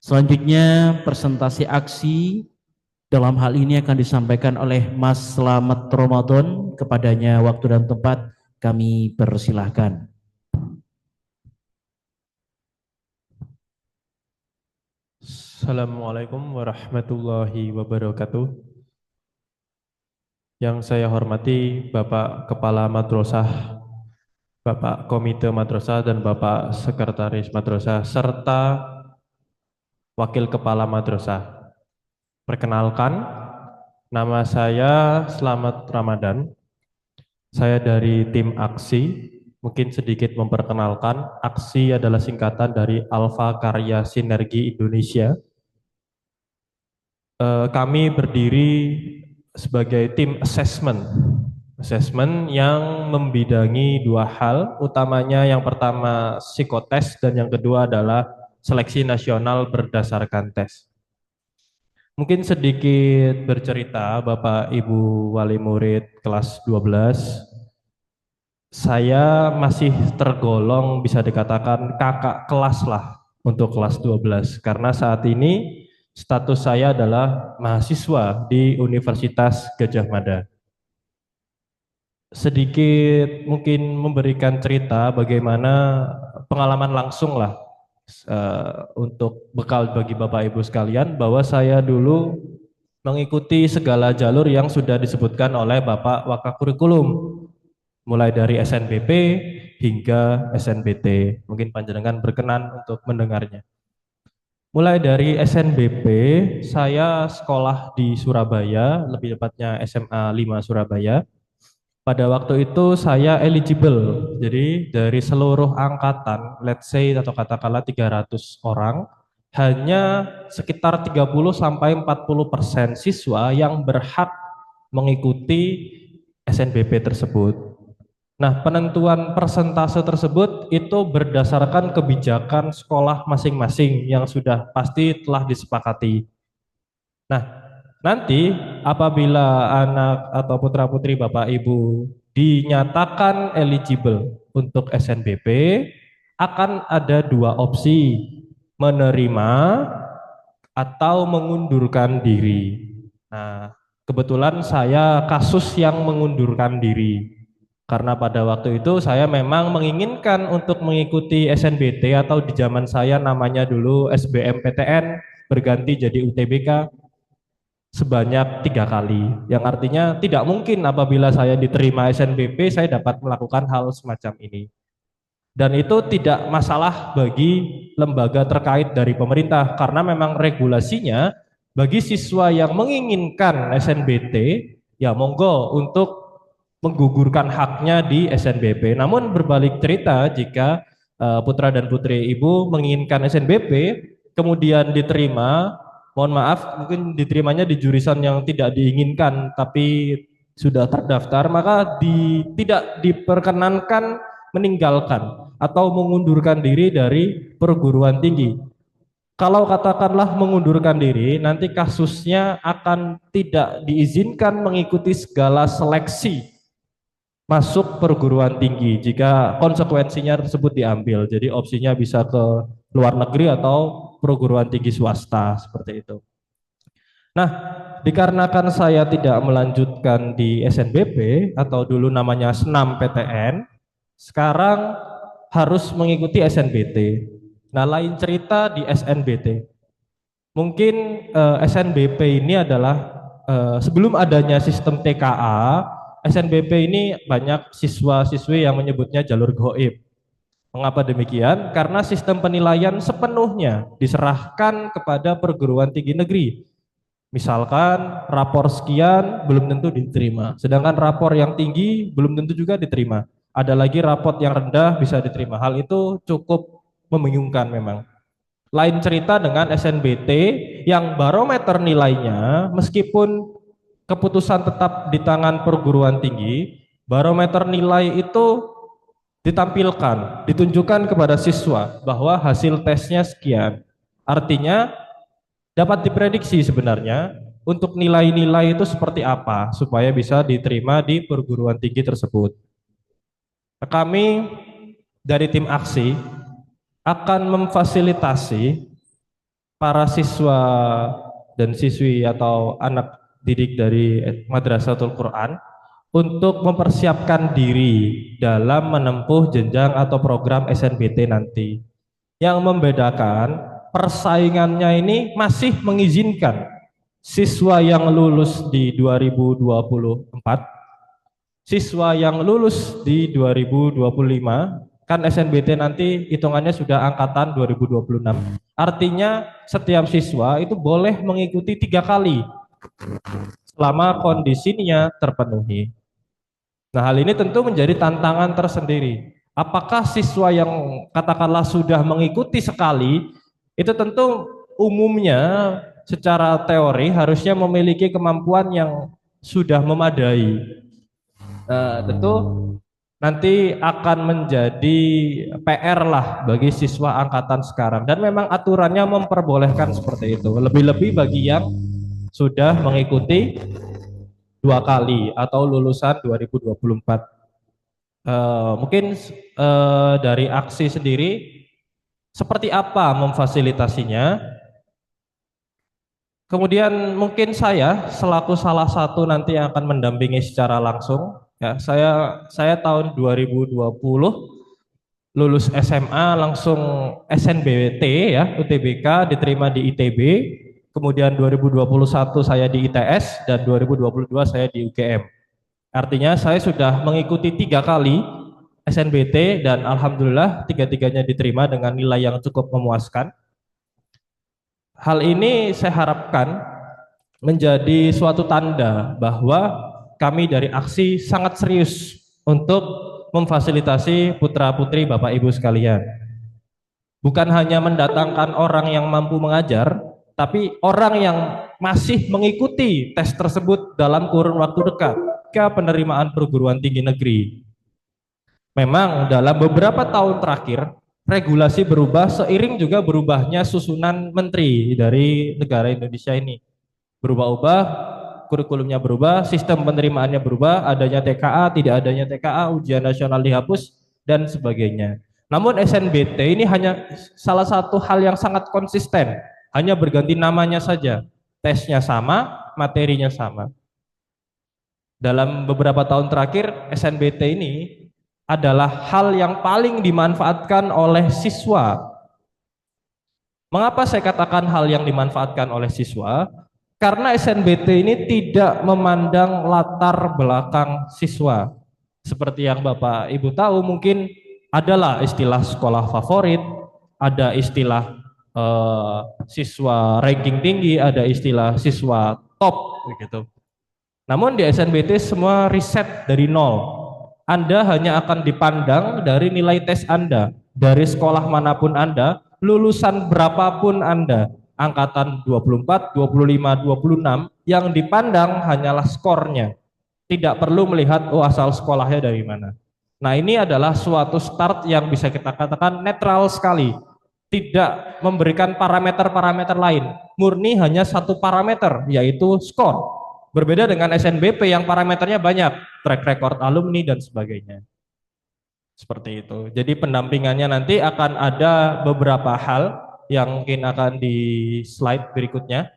Selanjutnya presentasi aksi dalam hal ini akan disampaikan oleh Mas Slamet Ramadan. Kepadanya waktu dan tempat kami persilahkan. Assalamualaikum warahmatullahi wabarakatuh. Yang saya hormati Bapak Kepala Madrasah, Bapak Komite Madrasah dan Bapak Sekretaris Madrasah serta Wakil Kepala Madrasah. Perkenalkan, nama saya Slamet Ramadan. Saya dari tim aksi. Mungkin sedikit memperkenalkan, aksi adalah singkatan dari Alfa Karya Sinergi Indonesia. Kami berdiri sebagai tim assessment yang membidangi dua hal, utamanya yang pertama psikotes dan yang kedua adalah seleksi nasional berdasarkan tes. Mungkin sedikit bercerita Bapak Ibu wali murid kelas 12, saya masih tergolong bisa dikatakan kakak kelas lah untuk kelas 12 karena saat ini status saya adalah mahasiswa di Universitas Gadjah Mada. Sedikit mungkin memberikan cerita bagaimana pengalaman langsung lah untuk bekal bagi Bapak Ibu sekalian bahwa saya dulu mengikuti segala jalur yang sudah disebutkan oleh Bapak Wakil Kurikulum mulai dari SNBP hingga SNBT. Mungkin panjenengan berkenan untuk mendengarnya. Mulai dari SNBP, saya sekolah di Surabaya, lebih tepatnya SMA 5 Surabaya. Pada waktu itu saya eligible, jadi dari seluruh angkatan, let's say atau katakanlah 300 orang, hanya sekitar 30-40% siswa yang berhak mengikuti SNBP tersebut. Nah, penentuan persentase tersebut itu berdasarkan kebijakan sekolah masing-masing yang sudah pasti telah disepakati. Nah, nanti apabila anak atau putra-putri Bapak Ibu dinyatakan eligible untuk SNBP, akan ada dua opsi, menerima atau mengundurkan diri. Nah, kebetulan saya kasus yang mengundurkan diri. Karena pada waktu itu saya memang menginginkan untuk mengikuti SNBT atau di zaman saya namanya dulu SBMPTN berganti jadi UTBK sebanyak 3 kali. Yang artinya tidak mungkin apabila saya diterima SNBP saya dapat melakukan hal semacam ini. Dan itu tidak masalah bagi lembaga terkait dari pemerintah karena memang regulasinya bagi siswa yang menginginkan SNBT ya monggo untuk menggugurkan haknya di SNBP. Namun berbalik cerita jika putra dan putri ibu menginginkan SNBP kemudian diterima, mohon maaf mungkin diterimanya di jurusan yang tidak diinginkan tapi sudah terdaftar, maka tidak diperkenankan meninggalkan atau mengundurkan diri dari perguruan tinggi. Kalau katakanlah mengundurkan diri, nanti kasusnya akan tidak diizinkan mengikuti segala seleksi masuk perguruan tinggi jika konsekuensinya tersebut diambil. Jadi opsinya bisa ke luar negeri atau perguruan tinggi swasta seperti itu. Nah, dikarenakan saya tidak melanjutkan di SNBP atau dulu namanya Senam PTN, sekarang harus mengikuti SNBT. Nah, lain cerita di SNBT. Mungkin SNBP ini adalah sebelum adanya sistem TKA, SNBP ini banyak siswa-siswi yang menyebutnya jalur gaib. Mengapa demikian? Karena sistem penilaian sepenuhnya diserahkan kepada perguruan tinggi negeri. Misalkan rapor sekian belum tentu diterima, sedangkan rapor yang tinggi belum tentu juga diterima. Ada lagi raport yang rendah bisa diterima. Hal itu cukup membingungkan memang. Lain cerita dengan SNBT yang barometer nilainya meskipun keputusan tetap di tangan perguruan tinggi, barometer nilai itu ditampilkan, ditunjukkan kepada siswa bahwa hasil tesnya sekian. Artinya dapat diprediksi sebenarnya untuk nilai-nilai itu seperti apa supaya bisa diterima di perguruan tinggi tersebut. Kami dari tim aksi akan memfasilitasi para siswa dan siswi atau anak didik dari Madrasatul Quran untuk mempersiapkan diri dalam menempuh jenjang atau program SNBT nanti. Yang membedakan persaingannya ini masih mengizinkan siswa yang lulus di 2024, siswa yang lulus di 2025, kan SNBT nanti hitungannya sudah angkatan 2026. Artinya setiap siswa itu boleh mengikuti 3 kali selama kondisinya terpenuhi. Nah, hal ini tentu menjadi tantangan tersendiri. Apakah siswa yang katakanlah sudah mengikuti sekali, itu tentu umumnya secara teori harusnya memiliki kemampuan yang sudah memadai. Nah, tentu nanti akan menjadi PR lah bagi siswa angkatan sekarang, dan memang aturannya memperbolehkan seperti itu, lebih-lebih bagi yang sudah mengikuti 2 kali atau lulusan 2024. Mungkin dari aksi sendiri seperti apa memfasilitasinya. Kemudian mungkin saya selaku salah satu nanti yang akan mendampingi secara langsung. Ya, saya tahun 2020 lulus SMA langsung SNBT ya, UTBK, diterima di ITB. Kemudian 2021 saya di ITS dan 2022 saya di UGM. Artinya saya sudah mengikuti 3 kali SNBT dan alhamdulillah 3-tiganya diterima dengan nilai yang cukup memuaskan. Hal ini saya harapkan menjadi suatu tanda bahwa kami dari aksi sangat serius untuk memfasilitasi putra-putri Bapak Ibu sekalian. Bukan hanya mendatangkan orang yang mampu mengajar, tapi orang yang masih mengikuti tes tersebut dalam kurun waktu dekat ke penerimaan perguruan tinggi negeri. Memang dalam beberapa tahun terakhir regulasi berubah seiring juga berubahnya susunan menteri dari negara Indonesia ini. Berubah-ubah, kurikulumnya berubah, sistem penerimaannya berubah, adanya TKA, tidak adanya TKA, ujian nasional dihapus, dan sebagainya. Namun SNBT ini hanya salah satu hal yang sangat konsisten, hanya berganti namanya saja. Tesnya sama, materinya sama. Dalam beberapa tahun terakhir, SNBT ini adalah hal yang paling dimanfaatkan oleh siswa. Mengapa saya katakan hal yang dimanfaatkan oleh siswa? Karena SNBT ini tidak memandang latar belakang siswa. Seperti yang Bapak Ibu tahu, mungkin adalah istilah sekolah favorit, ada istilah siswa ranking tinggi, ada istilah siswa top begitu. Namun di SNBT semua riset dari nol. Anda hanya akan dipandang dari nilai tes Anda, dari sekolah manapun Anda, lulusan berapapun Anda, angkatan 24, 25, 26, yang dipandang hanyalah skornya. Tidak perlu melihat asal sekolahnya dari mana. Nah, ini adalah suatu start yang bisa kita katakan netral sekali. Tidak memberikan parameter-parameter lain. Murni hanya satu parameter, yaitu skor. Berbeda dengan SNBP yang parameternya banyak, track record alumni dan sebagainya. Seperti itu. Jadi pendampingannya nanti akan ada beberapa hal yang mungkin akan di slide berikutnya.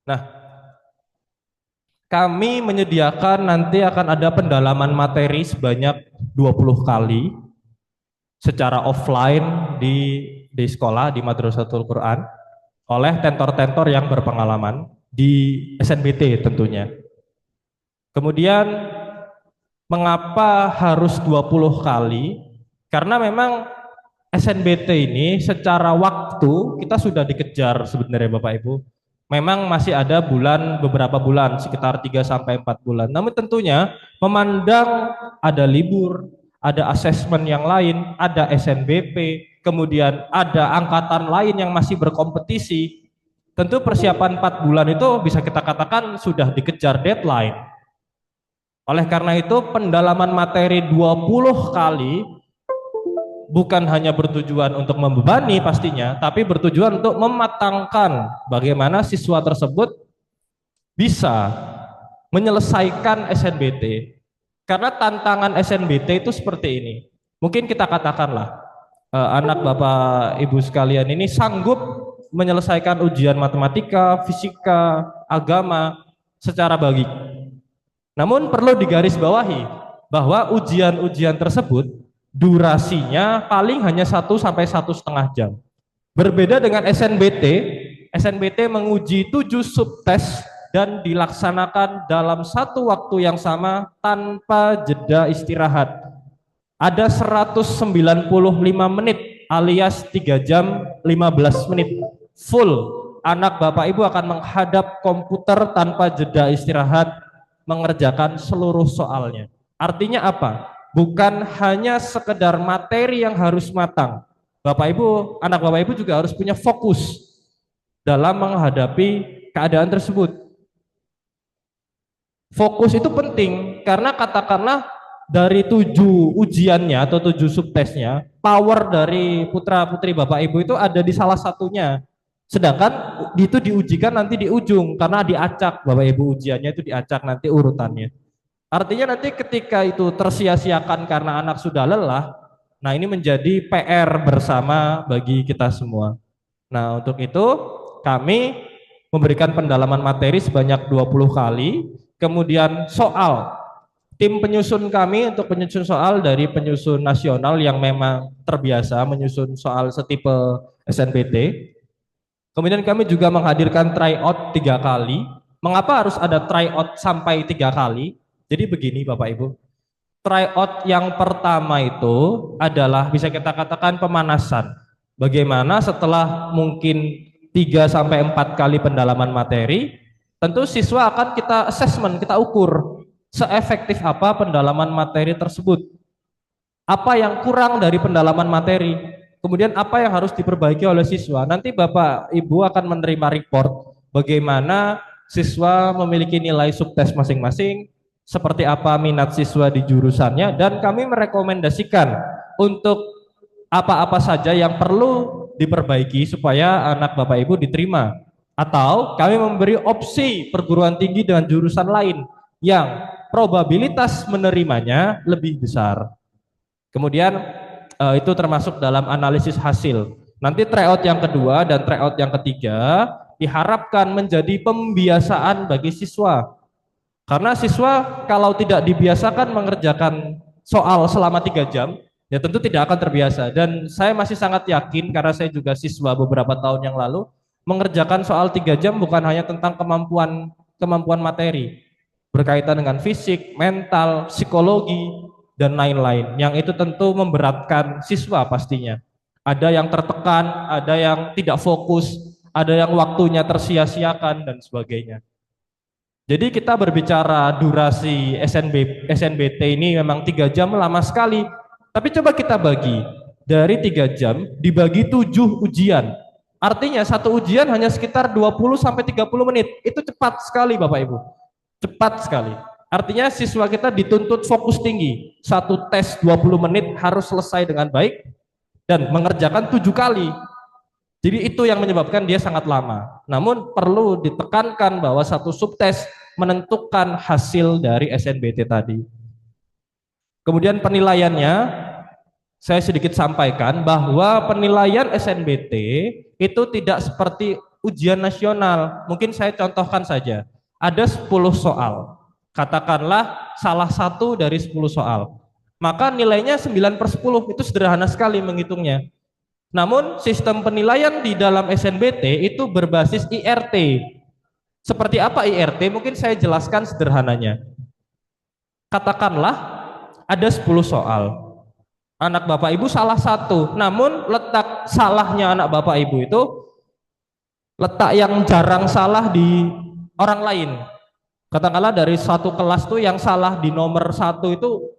Nah, kami menyediakan nanti akan ada pendalaman materi sebanyak 20 kali secara offline di sekolah, di Madrasatul Quran oleh tentor-tentor yang berpengalaman di SNBT tentunya. Kemudian mengapa harus 20 kali? Karena memang SNBT ini secara waktu kita sudah dikejar sebenarnya Bapak Ibu. Memang masih ada beberapa bulan, sekitar 3 sampai 4 bulan. Namun tentunya memandang ada libur, ada asesmen yang lain, ada SNBP, kemudian ada angkatan lain yang masih berkompetisi. Tentu persiapan 4 bulan itu bisa kita katakan sudah dikejar deadline. Oleh karena itu pendalaman materi 20 kali bukan hanya bertujuan untuk membebani pastinya, tapi bertujuan untuk mematangkan bagaimana siswa tersebut bisa menyelesaikan SNBT. Karena tantangan SNBT itu seperti ini. Mungkin kita katakanlah, anak Bapak Ibu sekalian ini sanggup menyelesaikan ujian matematika, fisika, agama secara bagi. Namun perlu digarisbawahi bahwa ujian-ujian tersebut durasinya paling hanya 1 sampai 1,5 jam. Berbeda dengan SNBT, SNBT menguji 7 subtes dan dilaksanakan dalam satu waktu yang sama tanpa jeda istirahat. Ada 195 menit alias 3 jam 15 menit full. Anak Bapak Ibu akan menghadap komputer tanpa jeda istirahat mengerjakan seluruh soalnya. Artinya apa? Bukan hanya sekedar materi yang harus matang. Bapak Ibu, anak Bapak Ibu juga harus punya fokus dalam menghadapi keadaan tersebut. Fokus itu penting karena katakanlah dari 7 ujiannya atau 7 subtesnya, power dari putra-putri Bapak Ibu itu ada di salah satunya. Sedangkan itu diujikan nanti di ujung karena diacak Bapak Ibu ujiannya itu diacak nanti urutannya. Artinya nanti ketika itu tersia-siakan karena anak sudah lelah, nah ini menjadi PR bersama bagi kita semua. Nah untuk itu kami memberikan pendalaman materi sebanyak 20 kali, kemudian soal, tim penyusun kami untuk penyusun soal dari penyusun nasional yang memang terbiasa menyusun soal setipe SNBT. Kemudian kami juga menghadirkan tryout 3 kali. Mengapa harus ada tryout sampai 3 kali? Jadi begini Bapak Ibu, tryout yang pertama itu adalah bisa kita katakan pemanasan. Bagaimana setelah mungkin 3 sampai 4 kali pendalaman materi, tentu siswa akan kita assessment, kita ukur seefektif apa pendalaman materi tersebut. Apa yang kurang dari pendalaman materi, kemudian apa yang harus diperbaiki oleh siswa. Nanti Bapak Ibu akan menerima report bagaimana siswa memiliki nilai subtes masing-masing, seperti apa minat siswa di jurusannya, dan kami merekomendasikan untuk apa-apa saja yang perlu diperbaiki supaya anak Bapak Ibu diterima, atau kami memberi opsi perguruan tinggi dengan jurusan lain yang probabilitas menerimanya lebih besar. Kemudian itu termasuk dalam analisis hasil. Nanti tryout yang kedua dan tryout yang ketiga diharapkan menjadi pembiasaan bagi siswa. Karena siswa kalau tidak dibiasakan mengerjakan soal selama 3 jam, ya tentu tidak akan terbiasa. Dan saya masih sangat yakin karena saya juga siswa beberapa tahun yang lalu, mengerjakan soal 3 jam bukan hanya tentang kemampuan materi, berkaitan dengan fisik, mental, psikologi, dan lain-lain. Yang itu tentu memberatkan siswa pastinya. Ada yang tertekan, ada yang tidak fokus, ada yang waktunya tersia-siakan, dan sebagainya. Jadi kita berbicara durasi SNBT ini memang 3 jam lama sekali. Tapi coba kita bagi, dari 3 jam dibagi 7 ujian. Artinya satu ujian hanya sekitar 20 sampai 30 menit. Itu cepat sekali Bapak Ibu. Cepat sekali. Artinya siswa kita dituntut fokus tinggi. Satu tes 20 menit harus selesai dengan baik dan mengerjakan 7 kali. Jadi itu yang menyebabkan dia sangat lama. Namun perlu ditekankan bahwa satu subtes menentukan hasil dari SNBT tadi. Kemudian penilaiannya, saya sedikit sampaikan bahwa penilaian SNBT itu tidak seperti ujian nasional. Mungkin saya contohkan saja. Ada 10 soal. Katakanlah salah satu dari 10 soal. Maka nilainya 9/10. Itu sederhana sekali menghitungnya. Namun sistem penilaian di dalam SNBT itu berbasis IRT. Seperti apa IRT? Mungkin saya jelaskan sederhananya. Katakanlah ada 10 soal. Anak Bapak Ibu salah satu. Namun letak salahnya anak Bapak Ibu itu letak yang jarang salah di orang lain. Katakanlah dari satu kelas tuh yang salah di nomor 1 itu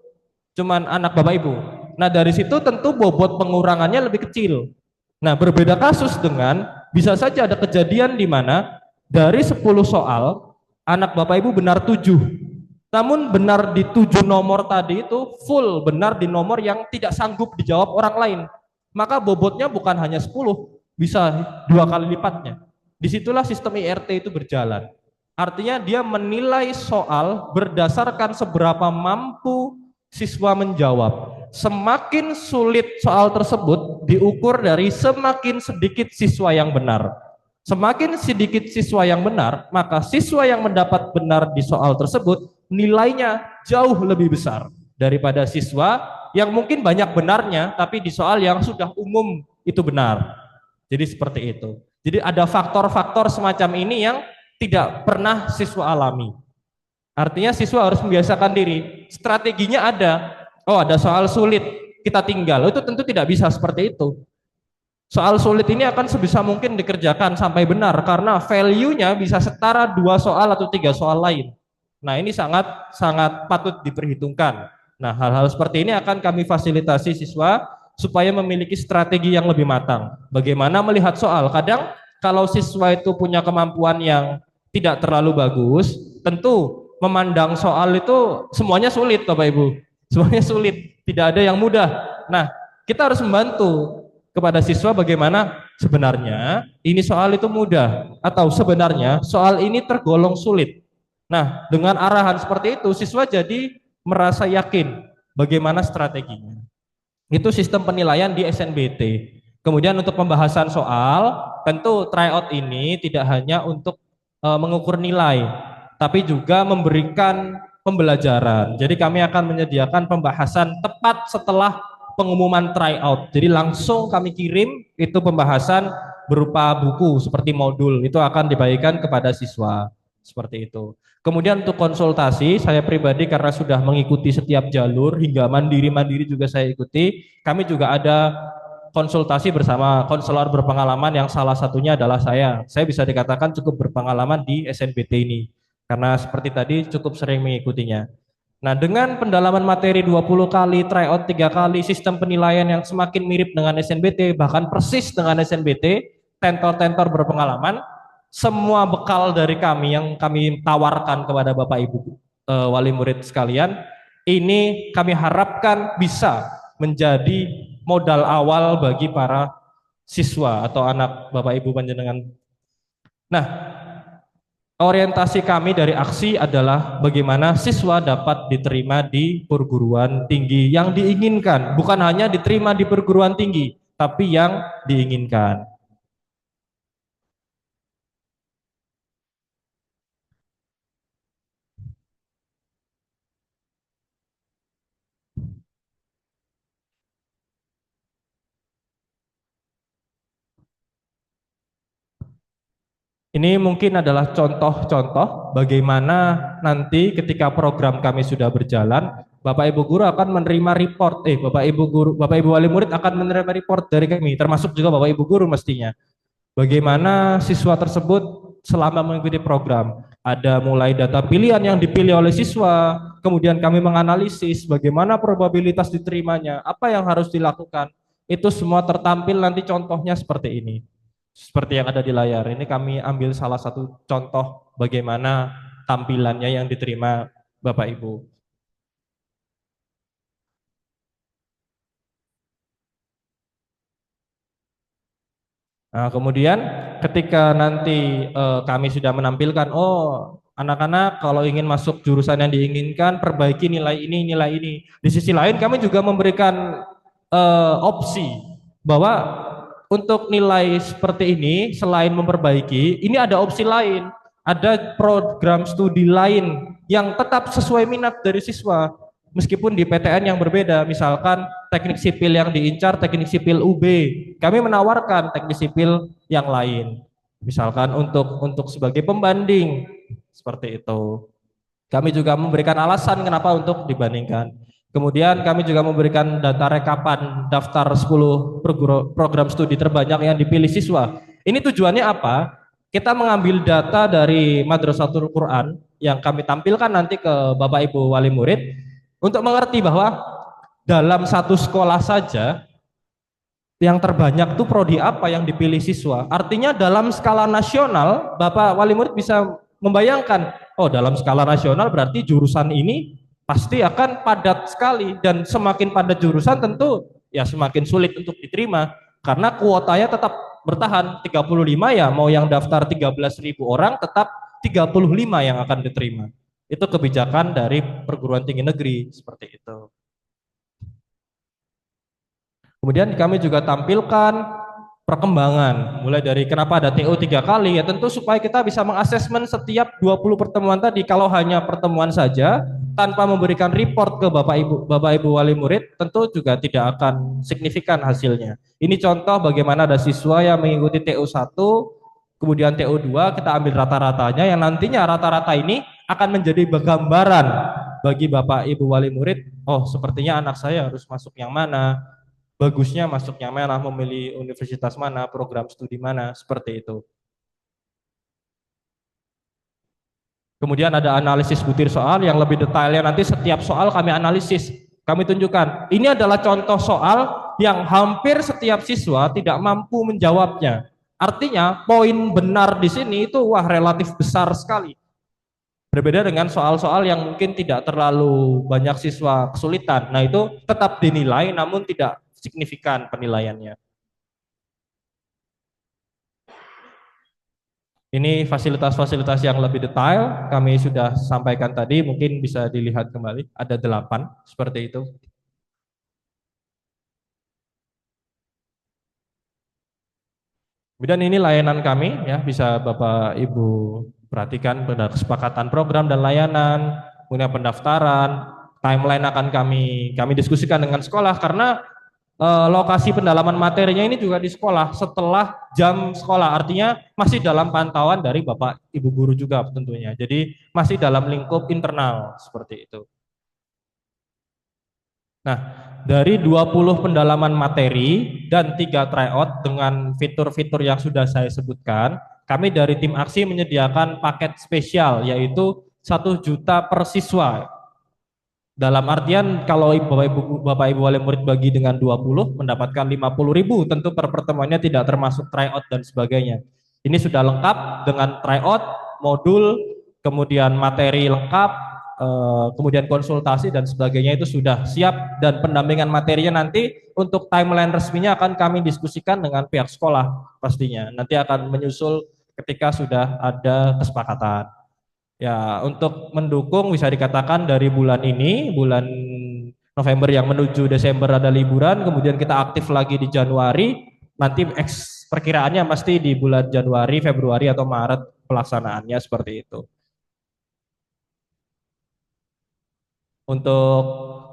cuman anak Bapak Ibu. Nah dari situ tentu bobot pengurangannya lebih kecil. Nah berbeda kasus dengan bisa saja ada kejadian di mana dari 10 soal anak Bapak Ibu benar 7. Namun benar di 7 nomor tadi itu full benar di nomor yang tidak sanggup dijawab orang lain. Maka bobotnya bukan hanya 10, bisa 2 kali lipatnya. Disitulah sistem IRT itu berjalan. Artinya dia menilai soal berdasarkan seberapa mampu siswa menjawab. Semakin sulit soal tersebut diukur dari semakin sedikit siswa yang benar. Semakin sedikit siswa yang benar, maka siswa yang mendapat benar di soal tersebut nilainya jauh lebih besar daripada siswa yang mungkin banyak benarnya tapi di soal yang sudah umum itu benar. Jadi seperti itu. Jadi ada faktor-faktor semacam ini yang tidak pernah siswa alami. Artinya siswa harus membiasakan diri. Strateginya ada. Oh, ada soal sulit, kita tinggal. Itu tentu tidak bisa seperti itu. Soal sulit ini akan sebisa mungkin dikerjakan sampai benar karena value-nya bisa setara 2 soal atau 3 soal lain. Nah, ini sangat patut diperhitungkan. Nah, hal-hal seperti ini akan kami fasilitasi siswa supaya memiliki strategi yang lebih matang. Bagaimana melihat soal? Kadang kalau siswa itu punya kemampuan yang tidak terlalu bagus, tentu memandang soal itu semuanya sulit, Bapak Ibu. Semuanya sulit, tidak ada yang mudah. Nah, kita harus membantu kepada siswa bagaimana sebenarnya ini soal itu mudah atau sebenarnya soal ini tergolong sulit. Nah, dengan arahan seperti itu siswa jadi merasa yakin bagaimana strateginya. Itu sistem penilaian di SNBT. Kemudian untuk pembahasan soal, tentu tryout ini tidak hanya untuk mengukur nilai, tapi juga memberikan pembelajaran. Jadi kami akan menyediakan pembahasan tepat setelah pengumuman tryout. Jadi langsung kami kirim itu pembahasan berupa buku seperti modul. Itu akan dibagikan kepada siswa. Seperti itu. Kemudian untuk konsultasi, saya pribadi karena sudah mengikuti setiap jalur hingga mandiri-mandiri juga saya ikuti. Kami juga ada konsultasi bersama konselor berpengalaman yang salah satunya adalah saya. Saya bisa dikatakan cukup berpengalaman di SNBT ini. Karena seperti tadi cukup sering mengikutinya. Nah, dengan pendalaman materi 20 kali, tryout 3 kali, sistem penilaian yang semakin mirip dengan SNBT, bahkan persis dengan SNBT, tentor-tentor berpengalaman, semua bekal dari kami yang kami tawarkan kepada Bapak Ibu wali murid sekalian, ini kami harapkan bisa menjadi modal awal bagi para siswa atau anak Bapak Ibu panjenengan. Nah, orientasi kami dari aksi adalah bagaimana siswa dapat diterima di perguruan tinggi yang diinginkan, bukan hanya diterima di perguruan tinggi, tapi yang diinginkan. Ini mungkin adalah contoh-contoh bagaimana nanti ketika program kami sudah berjalan, Bapak Ibu guru akan menerima report, Bapak Ibu wali murid akan menerima report dari kami, termasuk juga Bapak Ibu guru mestinya. Bagaimana siswa tersebut selama mengikuti program. Ada mulai data pilihan yang dipilih oleh siswa, kemudian kami menganalisis bagaimana probabilitas diterimanya, apa yang harus dilakukan. Itu semua tertampil nanti contohnya seperti ini. Seperti yang ada di layar, ini kami ambil salah satu contoh bagaimana tampilannya yang diterima Bapak Ibu. Nah, kemudian ketika nanti kami sudah menampilkan, oh anak-anak kalau ingin masuk jurusan yang diinginkan, perbaiki nilai ini, nilai ini. Di sisi lain kami juga memberikan opsi bahwa untuk nilai seperti ini selain memperbaiki, ini ada opsi lain, ada program studi lain yang tetap sesuai minat dari siswa meskipun di PTN yang berbeda. Misalkan teknik sipil yang diincar teknik sipil UB, kami menawarkan teknik sipil yang lain misalkan untuk sebagai pembanding seperti itu. Kami juga memberikan alasan kenapa untuk dibandingkan. Kemudian kami juga memberikan data rekapan daftar 10 program studi terbanyak yang dipilih siswa. Ini tujuannya apa? Kita mengambil data dari Madrasatul Quran yang kami tampilkan nanti ke Bapak Ibu wali murid untuk mengerti bahwa dalam satu sekolah saja yang terbanyak tuh prodi apa yang dipilih siswa. Artinya dalam skala nasional Bapak wali murid bisa membayangkan, oh dalam skala nasional berarti jurusan ini pasti akan padat sekali, dan semakin padat jurusan tentu ya semakin sulit untuk diterima karena kuotanya tetap bertahan 35 ya, mau yang daftar 13.000 orang tetap 35 yang akan diterima. Itu kebijakan dari perguruan tinggi negeri seperti itu. Kemudian kami juga tampilkan perkembangan, mulai dari kenapa ada TO 3 kali, ya tentu supaya kita bisa mengasesmen setiap 20 pertemuan tadi. Kalau hanya pertemuan saja tanpa memberikan report ke Bapak Ibu wali murid, tentu juga tidak akan signifikan hasilnya. Ini contoh bagaimana ada siswa yang mengikuti TO 1, kemudian TO 2, kita ambil rata-ratanya, yang nantinya rata-rata ini akan menjadi gambaran bagi Bapak Ibu wali murid, oh sepertinya anak saya harus masuk yang mana, bagusnya masuk yang mana, memilih universitas mana, program studi mana, seperti itu. Kemudian ada analisis butir soal yang lebih detailnya, nanti setiap soal kami analisis, kami tunjukkan. Ini adalah contoh soal yang hampir setiap siswa tidak mampu menjawabnya. Artinya poin benar di sini itu wah relatif besar sekali. Berbeda dengan soal-soal yang mungkin tidak terlalu banyak siswa kesulitan. Nah itu tetap dinilai namun tidak signifikan penilaiannya. Ini fasilitas-fasilitas yang lebih detail kami sudah sampaikan tadi, mungkin bisa dilihat kembali, ada 8 seperti itu. Kemudian ini layanan kami ya, bisa Bapak Ibu perhatikan pada kesepakatan program dan layanan, kemudian pendaftaran, timeline akan kami diskusikan dengan sekolah karena lokasi pendalaman materinya ini juga di sekolah setelah jam sekolah, artinya masih dalam pantauan dari Bapak Ibu guru juga tentunya, jadi masih dalam lingkup internal seperti itu. Nah, dari 20 pendalaman materi dan 3 tryout dengan fitur-fitur yang sudah saya sebutkan, kami dari tim aksi menyediakan paket spesial yaitu 1 juta per siswa. Dalam artian kalau Bapak Ibu wali murid bagi dengan 20 mendapatkan 50.000, tentu per pertemuannya tidak termasuk tryout dan sebagainya. Ini sudah lengkap dengan tryout, modul, kemudian materi lengkap, kemudian konsultasi dan sebagainya itu sudah siap, dan pendampingan materinya nanti untuk timeline resminya akan kami diskusikan dengan pihak sekolah pastinya. Nanti akan menyusul ketika sudah ada kesepakatan. Ya, untuk mendukung bisa dikatakan dari bulan ini, bulan November yang menuju Desember ada liburan, kemudian kita aktif lagi di Januari, nanti perkiraannya pasti di bulan Januari, Februari atau Maret pelaksanaannya seperti itu. Untuk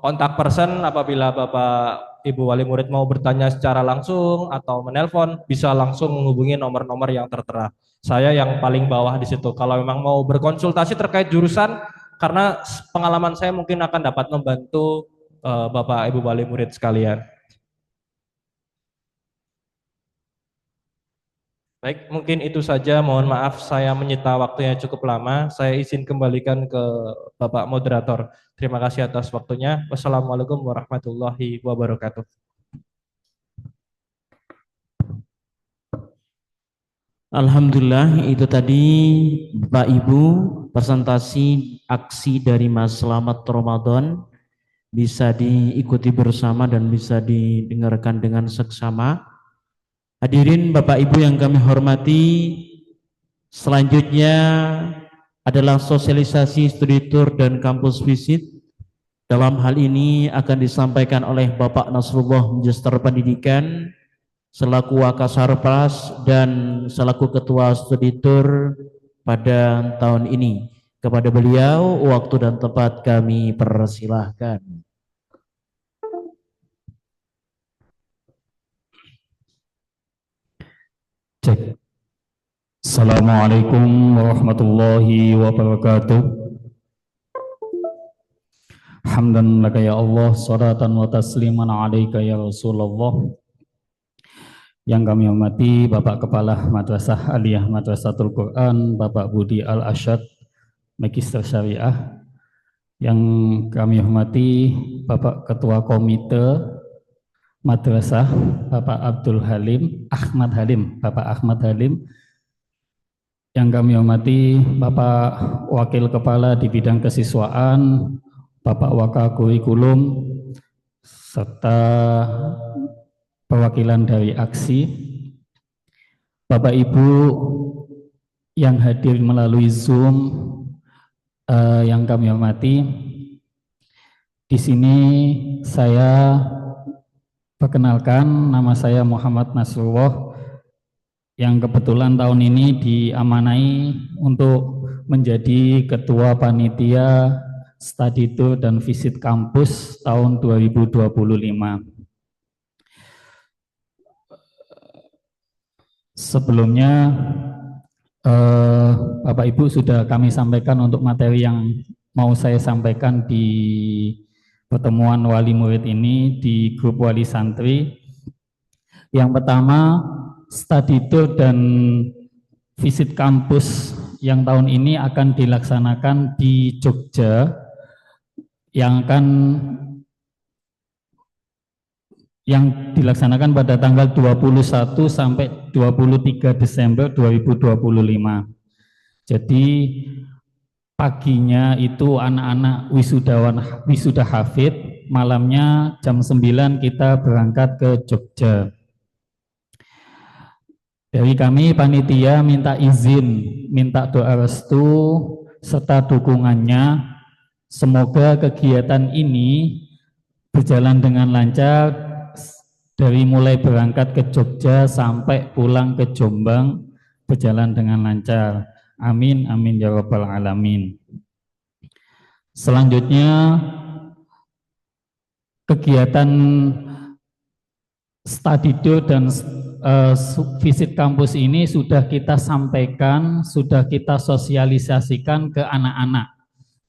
kontak person, apabila Bapak Ibu wali murid mau bertanya secara langsung atau menelpon, bisa langsung menghubungi nomor-nomor yang tertera. Saya yang paling bawah di situ. Kalau memang mau berkonsultasi terkait jurusan, karena pengalaman saya mungkin akan dapat membantu Bapak Ibu wali murid sekalian. Baik, mungkin itu saja. Mohon maaf saya menyita waktunya cukup lama. Saya izin kembalikan ke Bapak Moderator. Terima kasih atas waktunya. Wassalamualaikum warahmatullahi wabarakatuh. Alhamdulillah, itu tadi Bapak Ibu presentasi aksi dari Mas Selamat Ramadan, bisa diikuti bersama dan bisa didengarkan dengan seksama. Hadirin Bapak Ibu yang kami hormati, selanjutnya adalah sosialisasi studi tour dan kampus visit. Dalam hal ini akan disampaikan oleh Bapak Nasrullah Magister Pendidikan selaku Wakasarpras dan selaku Ketua Studi Tour pada tahun ini. Kepada beliau, waktu dan tempat kami persilahkan. Cek. Assalamualaikum warahmatullahi wabarakatuh. Hamdan laka ya Allah, salatan wa tasliman alaika ya Rasulullah. Yang kami hormati Bapak Kepala Madrasah Aliyah Madrasatul Quran, Bapak Budi Al-Asyad, Magister Syariah. Yang kami hormati Bapak Ketua Komite Madrasah, Bapak Abdul Halim, Bapak Ahmad Halim. Yang kami hormati Bapak Wakil Kepala di bidang kesiswaan, Bapak Wakakurikulum, serta perwakilan dari aksi, Bapak Ibu yang hadir melalui Zoom, yang kami hormati. Di sini saya perkenalkan, nama saya Muhammad Nasrullah, yang kebetulan tahun ini diamanai untuk menjadi Ketua Panitia Study Tour dan Visit Kampus tahun 2025. Sebelumnya Bapak Ibu sudah kami sampaikan untuk materi yang mau saya sampaikan di pertemuan wali murid ini di grup wali santri. Yang pertama, study tour dan visit kampus yang tahun ini akan dilaksanakan di Jogja, yang dilaksanakan pada tanggal 21 sampai 23 Desember 2025. Jadi paginya itu anak-anak wisuda hafid, malamnya jam 9 kita berangkat ke Jogja. Dari kami panitia minta izin, minta doa restu serta dukungannya. Semoga kegiatan ini berjalan dengan lancar dari mulai berangkat ke Jogja sampai pulang ke Jombang berjalan dengan lancar. Amin, amin ya rabbal alamin. Selanjutnya, kegiatan study tour dan visit kampus ini sudah kita sampaikan, sudah kita sosialisasikan ke anak-anak.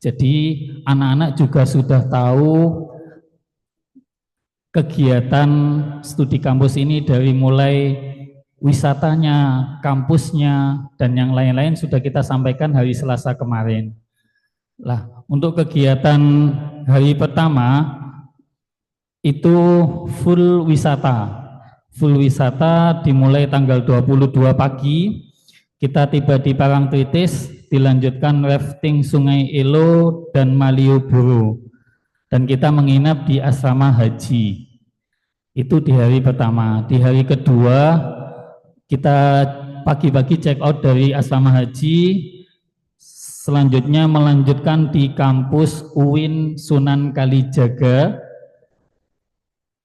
Jadi anak-anak juga sudah tahu kegiatan studi kampus ini dari mulai wisatanya, kampusnya, dan yang lain-lain sudah kita sampaikan hari Selasa kemarin. Lah, untuk kegiatan hari pertama itu full wisata. Full wisata dimulai tanggal 22 pagi, kita tiba di Parangtritis, dilanjutkan rafting Sungai Elo dan Malioboro. Dan kita menginap di asrama haji. Itu di hari pertama. Di hari kedua kita pagi-pagi check out dari asrama haji. Selanjutnya melanjutkan di kampus UIN Sunan Kalijaga.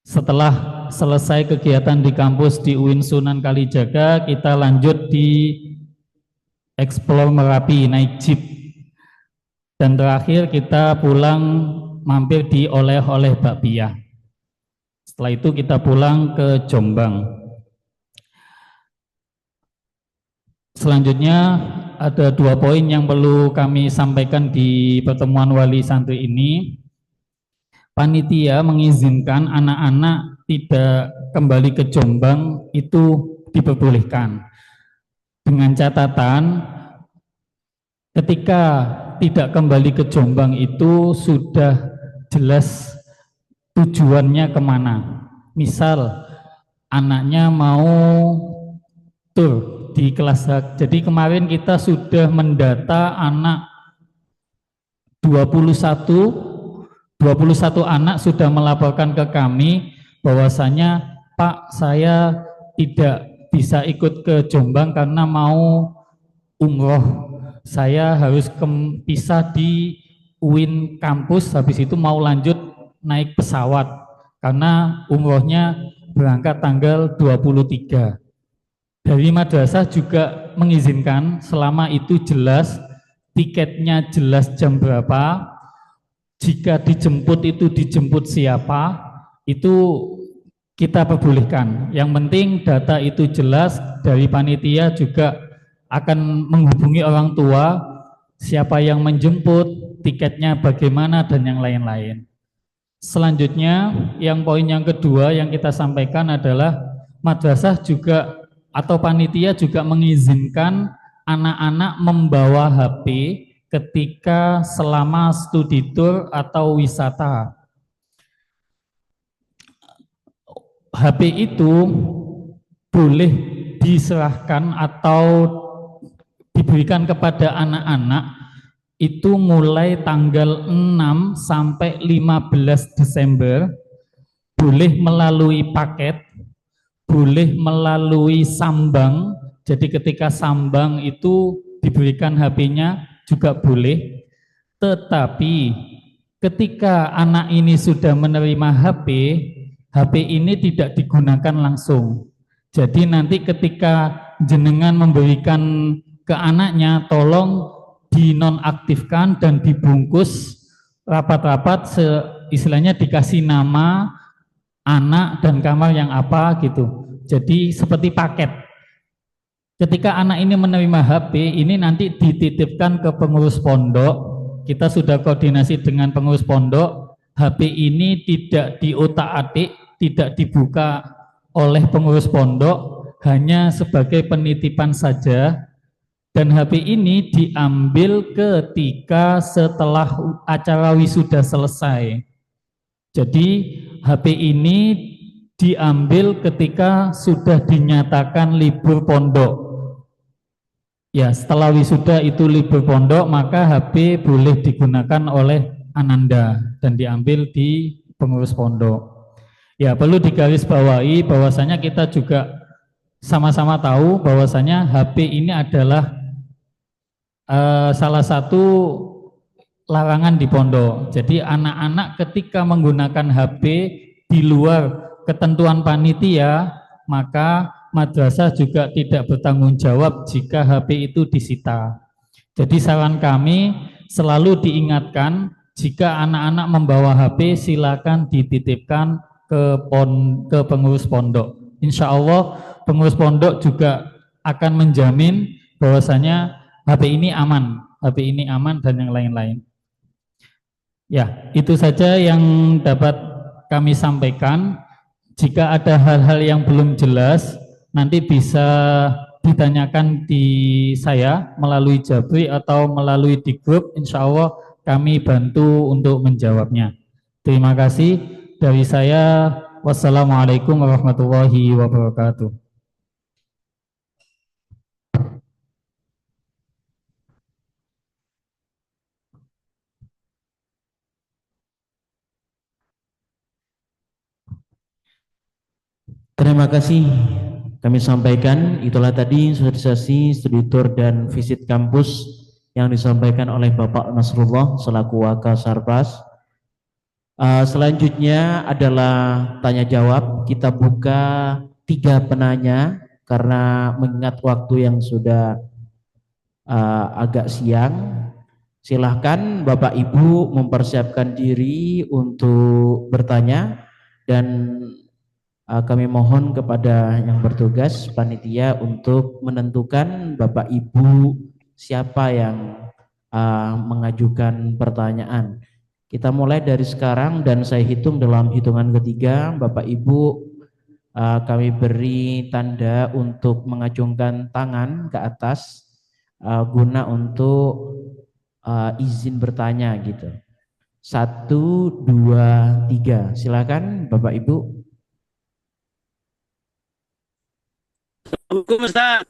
Setelah selesai kegiatan di kampus di UIN Sunan Kalijaga, kita lanjut di Explore Merapi, naik jeep. Dan terakhir kita pulang mampir di oleh-oleh bakpia. Setelah itu kita pulang ke Jombang. Selanjutnya ada 2 poin yang perlu kami sampaikan di pertemuan wali santri ini. Panitia mengizinkan anak-anak tidak kembali ke Jombang itu diperbolehkan. Dengan catatan ketika tidak kembali ke Jombang itu sudah jelas tujuannya kemana. Misal anaknya mau tur di kelas H. Jadi kemarin kita sudah mendata anak 21 anak sudah melaporkan ke kami bahwasanya Pak, saya tidak bisa ikut ke Jombang karena mau umroh. Saya harus pisah di UIN kampus, habis itu mau lanjut naik pesawat karena umrohnya berangkat tanggal 23. Dari madrasah juga mengizinkan selama itu jelas, tiketnya jelas jam berapa, jika dijemput itu dijemput siapa, itu kita perbolehkan. Yang penting data itu jelas, dari panitia juga akan menghubungi orang tua, siapa yang menjemput, tiketnya bagaimana, dan yang lain-lain. Selanjutnya, yang poin yang kedua yang kita sampaikan adalah madrasah juga atau panitia juga mengizinkan anak-anak membawa HP ketika selama studi tour atau wisata. HP itu boleh diserahkan atau diberikan kepada anak-anak itu mulai tanggal 6 sampai 15 Desember, boleh melalui paket, boleh melalui sambang. Jadi ketika sambang itu diberikan HP-nya juga boleh. Tetapi ketika anak ini sudah menerima HP, HP ini tidak digunakan langsung. Jadi nanti ketika jenengan memberikan ke anaknya, tolong dinonaktifkan dan dibungkus rapat-rapat, istilahnya dikasih nama anak dan kamar yang apa gitu. Jadi seperti paket. Ketika anak ini menerima HP, ini nanti dititipkan ke pengurus pondok. Kita sudah koordinasi dengan pengurus pondok. HP ini tidak diotak-atik, tidak dibuka oleh pengurus pondok, hanya sebagai penitipan saja. Dan HP ini diambil ketika setelah acara wisuda selesai. Jadi HP ini diambil ketika sudah dinyatakan libur pondok. Ya, setelah wisuda itu libur pondok, maka HP boleh digunakan oleh Ananda dan diambil di pengurus pondok. Ya, perlu digarisbawahi bahwasanya kita juga sama-sama tahu bahwasanya HP ini adalah salah satu larangan di pondok. Jadi anak-anak ketika menggunakan HP di luar ketentuan panitia, maka madrasah juga tidak bertanggung jawab jika HP itu disita. Jadi saran kami selalu diingatkan, jika anak-anak membawa HP silakan dititipkan ke pengurus pondok. Insya Allah pengurus pondok juga akan menjamin bahwasanya HP ini aman dan yang lain-lain. Ya, itu saja yang dapat kami sampaikan. Jika ada hal-hal yang belum jelas, nanti bisa ditanyakan di saya melalui Jabri atau melalui di grup. Insya Allah kami bantu untuk menjawabnya. Terima kasih dari saya. Wassalamualaikum warahmatullahi wabarakatuh. Terima kasih kami sampaikan, itulah tadi sosialisasi studi tour dan visit kampus yang disampaikan oleh Bapak Nasrullah selaku Wakasarpas. Selanjutnya adalah tanya jawab. Kita buka 3 penanya karena mengingat waktu yang sudah agak siang. Silahkan Bapak Ibu mempersiapkan diri untuk bertanya, dan kami mohon kepada yang bertugas panitia untuk menentukan Bapak Ibu siapa yang mengajukan pertanyaan. Kita mulai dari sekarang dan saya hitung dalam hitungan ketiga, Bapak Ibu kami beri tanda untuk mengacungkan tangan ke atas guna untuk izin bertanya gitu. 1, 2, 3. Silakan Bapak Ibu. Assalamualaikum Ustaz.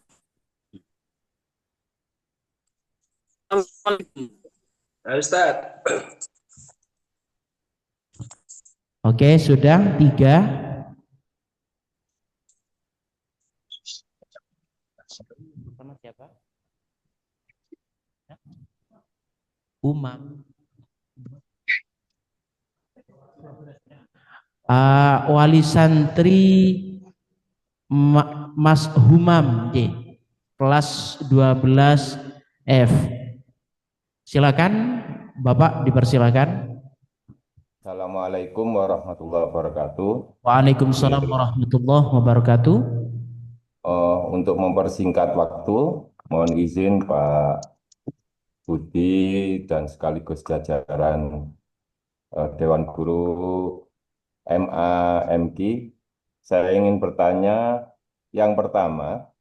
Assalamualaikum. Ustaz. Oke, sudah 3. Sama siapa? Umam. Wali santri Mas Humam J, kelas 12 F. Silakan Bapak, dipersilakan. Assalamualaikum warahmatullahi wabarakatuh. Waalaikumsalam warahmatullahi wabarakatuh. Untuk mempersingkat waktu, mohon izin Pak Budi dan sekaligus jajaran Dewan Guru MA MK, saya ingin bertanya. Yang pertama,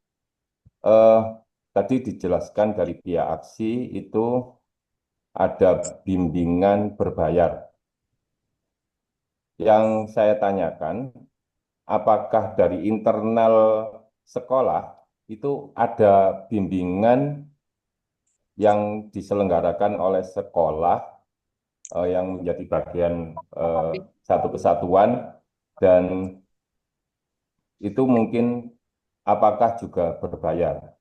tadi dijelaskan dari pihak aksi itu ada bimbingan berbayar. Yang saya tanyakan, apakah dari internal sekolah itu ada bimbingan yang diselenggarakan oleh sekolah yang menjadi bagian satu kesatuan, dan itu mungkin apakah juga berbayar?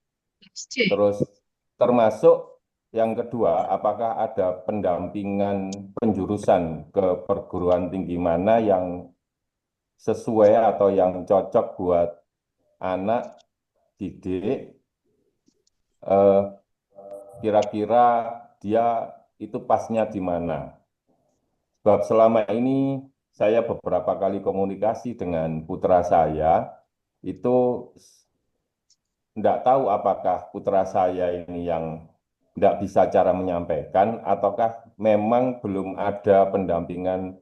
Terus termasuk yang kedua, apakah ada pendampingan penjurusan ke perguruan tinggi mana yang sesuai atau yang cocok buat anak didik, kira-kira dia itu pasnya di mana? Sebab selama ini saya beberapa kali komunikasi dengan putra saya, itu tidak tahu apakah putra saya ini yang tidak bisa cara menyampaikan, ataukah memang belum ada pendampingan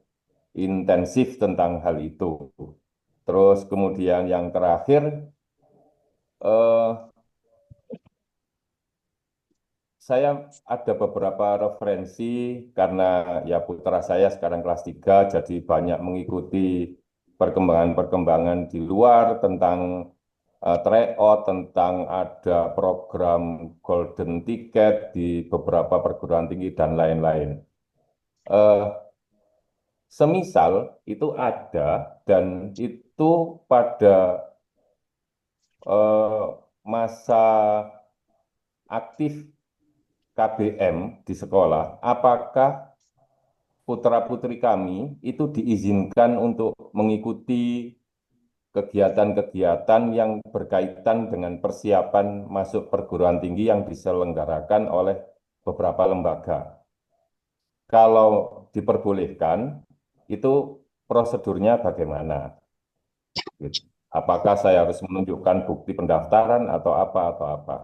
intensif tentang hal itu. Terus kemudian yang terakhir, saya ada beberapa referensi karena ya putra saya sekarang kelas 3, jadi banyak mengikuti perkembangan-perkembangan di luar tentang tryout, tentang ada program golden ticket di beberapa perguruan tinggi dan lain-lain. Semisal itu ada dan itu pada masa aktif KBM di sekolah, apakah putra-putri kami itu diizinkan untuk mengikuti kegiatan-kegiatan yang berkaitan dengan persiapan masuk perguruan tinggi yang diselenggarakan oleh beberapa lembaga? Kalau diperbolehkan, itu prosedurnya bagaimana? Apakah saya harus menunjukkan bukti pendaftaran atau apa?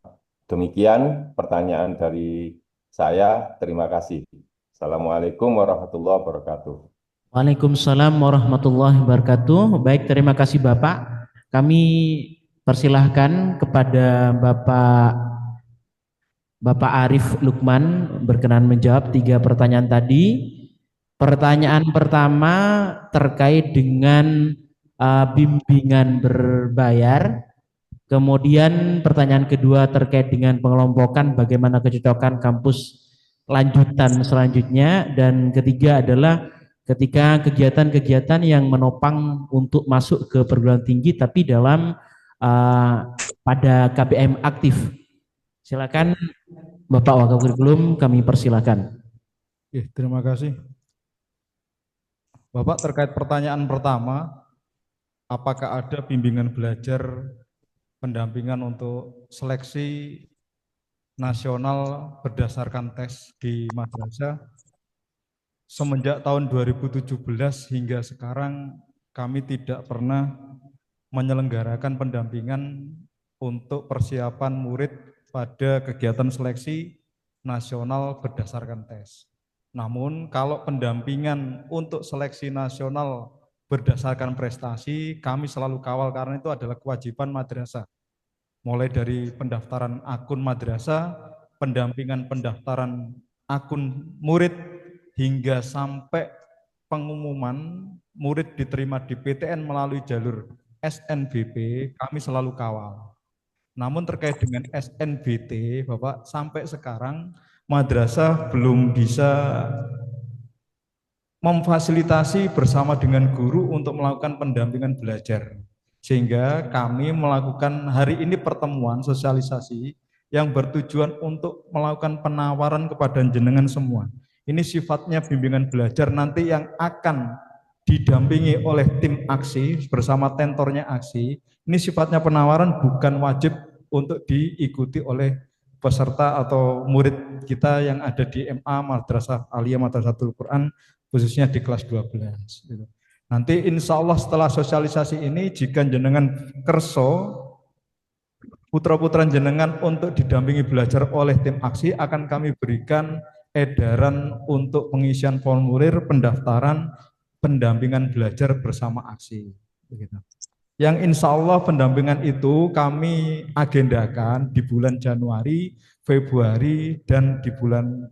Demikian pertanyaan dari saya. Terima kasih. Assalamualaikum warahmatullahi wabarakatuh. Waalaikumsalam warahmatullahi wabarakatuh. Baik, terima kasih Bapak. Kami persilahkan kepada Bapak Arif Lukman berkenan menjawab 3 pertanyaan tadi. Pertanyaan pertama terkait dengan bimbingan berbayar. Kemudian pertanyaan kedua terkait dengan pengelompokan bagaimana kecocokan kampus lanjutan selanjutnya. Dan ketiga adalah ketika kegiatan-kegiatan yang menopang untuk masuk ke perguruan tinggi tapi dalam pada KBM aktif. Silakan Bapak Wakakurikulum, kami persilakan. Terima kasih. Bapak, terkait pertanyaan pertama, apakah ada bimbingan belajar pendampingan untuk seleksi nasional berdasarkan tes di madrasah? Semenjak tahun 2017 hingga sekarang kami tidak pernah menyelenggarakan pendampingan untuk persiapan murid pada kegiatan seleksi nasional berdasarkan tes. Namun kalau pendampingan untuk seleksi nasional berdasarkan prestasi, kami selalu kawal karena itu adalah kewajiban madrasah. Mulai dari pendaftaran akun madrasah, pendampingan pendaftaran akun murid, hingga sampai pengumuman murid diterima di PTN melalui jalur SNBP, kami selalu kawal. Namun terkait dengan SNBT, Bapak, sampai sekarang madrasah belum bisa memfasilitasi bersama dengan guru untuk melakukan pendampingan belajar. Sehingga kami melakukan hari ini pertemuan sosialisasi yang bertujuan untuk melakukan penawaran kepada jenengan semua. Ini sifatnya bimbingan belajar nanti yang akan didampingi oleh tim aksi bersama tentornya aksi. Ini sifatnya penawaran, bukan wajib untuk diikuti oleh peserta atau murid kita yang ada di MA Madrasah Aliyah Madrasatul Quran, khususnya di kelas 12. Nanti insya Allah setelah sosialisasi ini, jika jenengan kerso putra-putra jenengan untuk didampingi belajar oleh tim aksi, akan kami berikan edaran untuk pengisian formulir pendaftaran pendampingan belajar bersama aksi. Begitu. Yang insya Allah pendampingan itu kami agendakan di bulan Januari, Februari, dan di bulan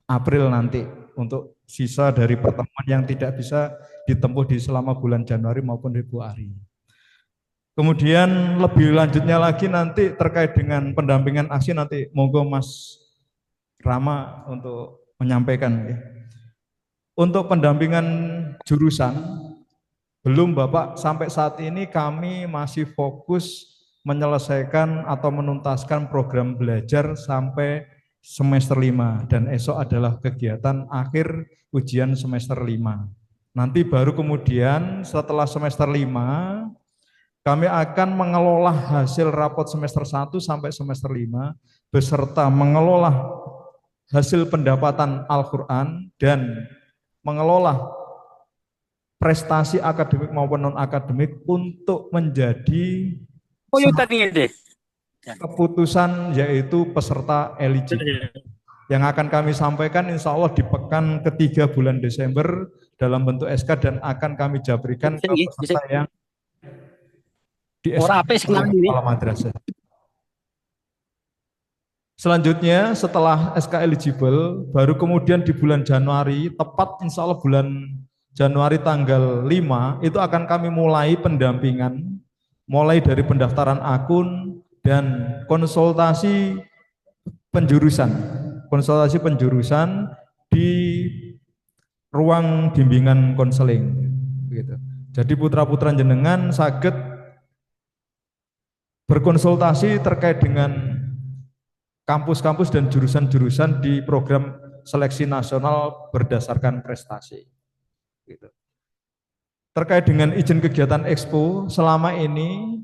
April nanti untuk sisa dari pertemuan yang tidak bisa ditempuh di selama bulan Januari maupun Februari. Kemudian lebih lanjutnya lagi nanti terkait dengan pendampingan aksi, nanti monggo Mas Rama untuk menyampaikan. Untuk pendampingan jurusan, belum Bapak, sampai saat ini kami masih fokus menyelesaikan atau menuntaskan program belajar sampai semester 5, dan esok adalah kegiatan akhir ujian semester 5. Nanti baru kemudian setelah semester 5 kami akan mengelola hasil rapot semester 1 sampai semester 5 beserta mengelola hasil pendapatan Al-Qur'an dan mengelola prestasi akademik maupun non-akademik untuk menjadi keputusan, yaitu peserta eligible. Yang akan kami sampaikan insya Allah di pekan ketiga bulan Desember dalam bentuk SK, dan akan kami jabrikan ke peserta yang di SK kepala madrasah. Selanjutnya setelah SK eligible, baru kemudian di bulan Januari, tepat insya Allah bulan Januari tanggal 5, itu akan kami mulai pendampingan, mulai dari pendaftaran akun dan konsultasi penjurusan di ruang bimbingan konseling. Gitu. Jadi putra-putra jenengan saged berkonsultasi terkait dengan kampus-kampus dan jurusan-jurusan di program seleksi nasional berdasarkan prestasi. Gitu. Terkait dengan izin kegiatan Expo, selama ini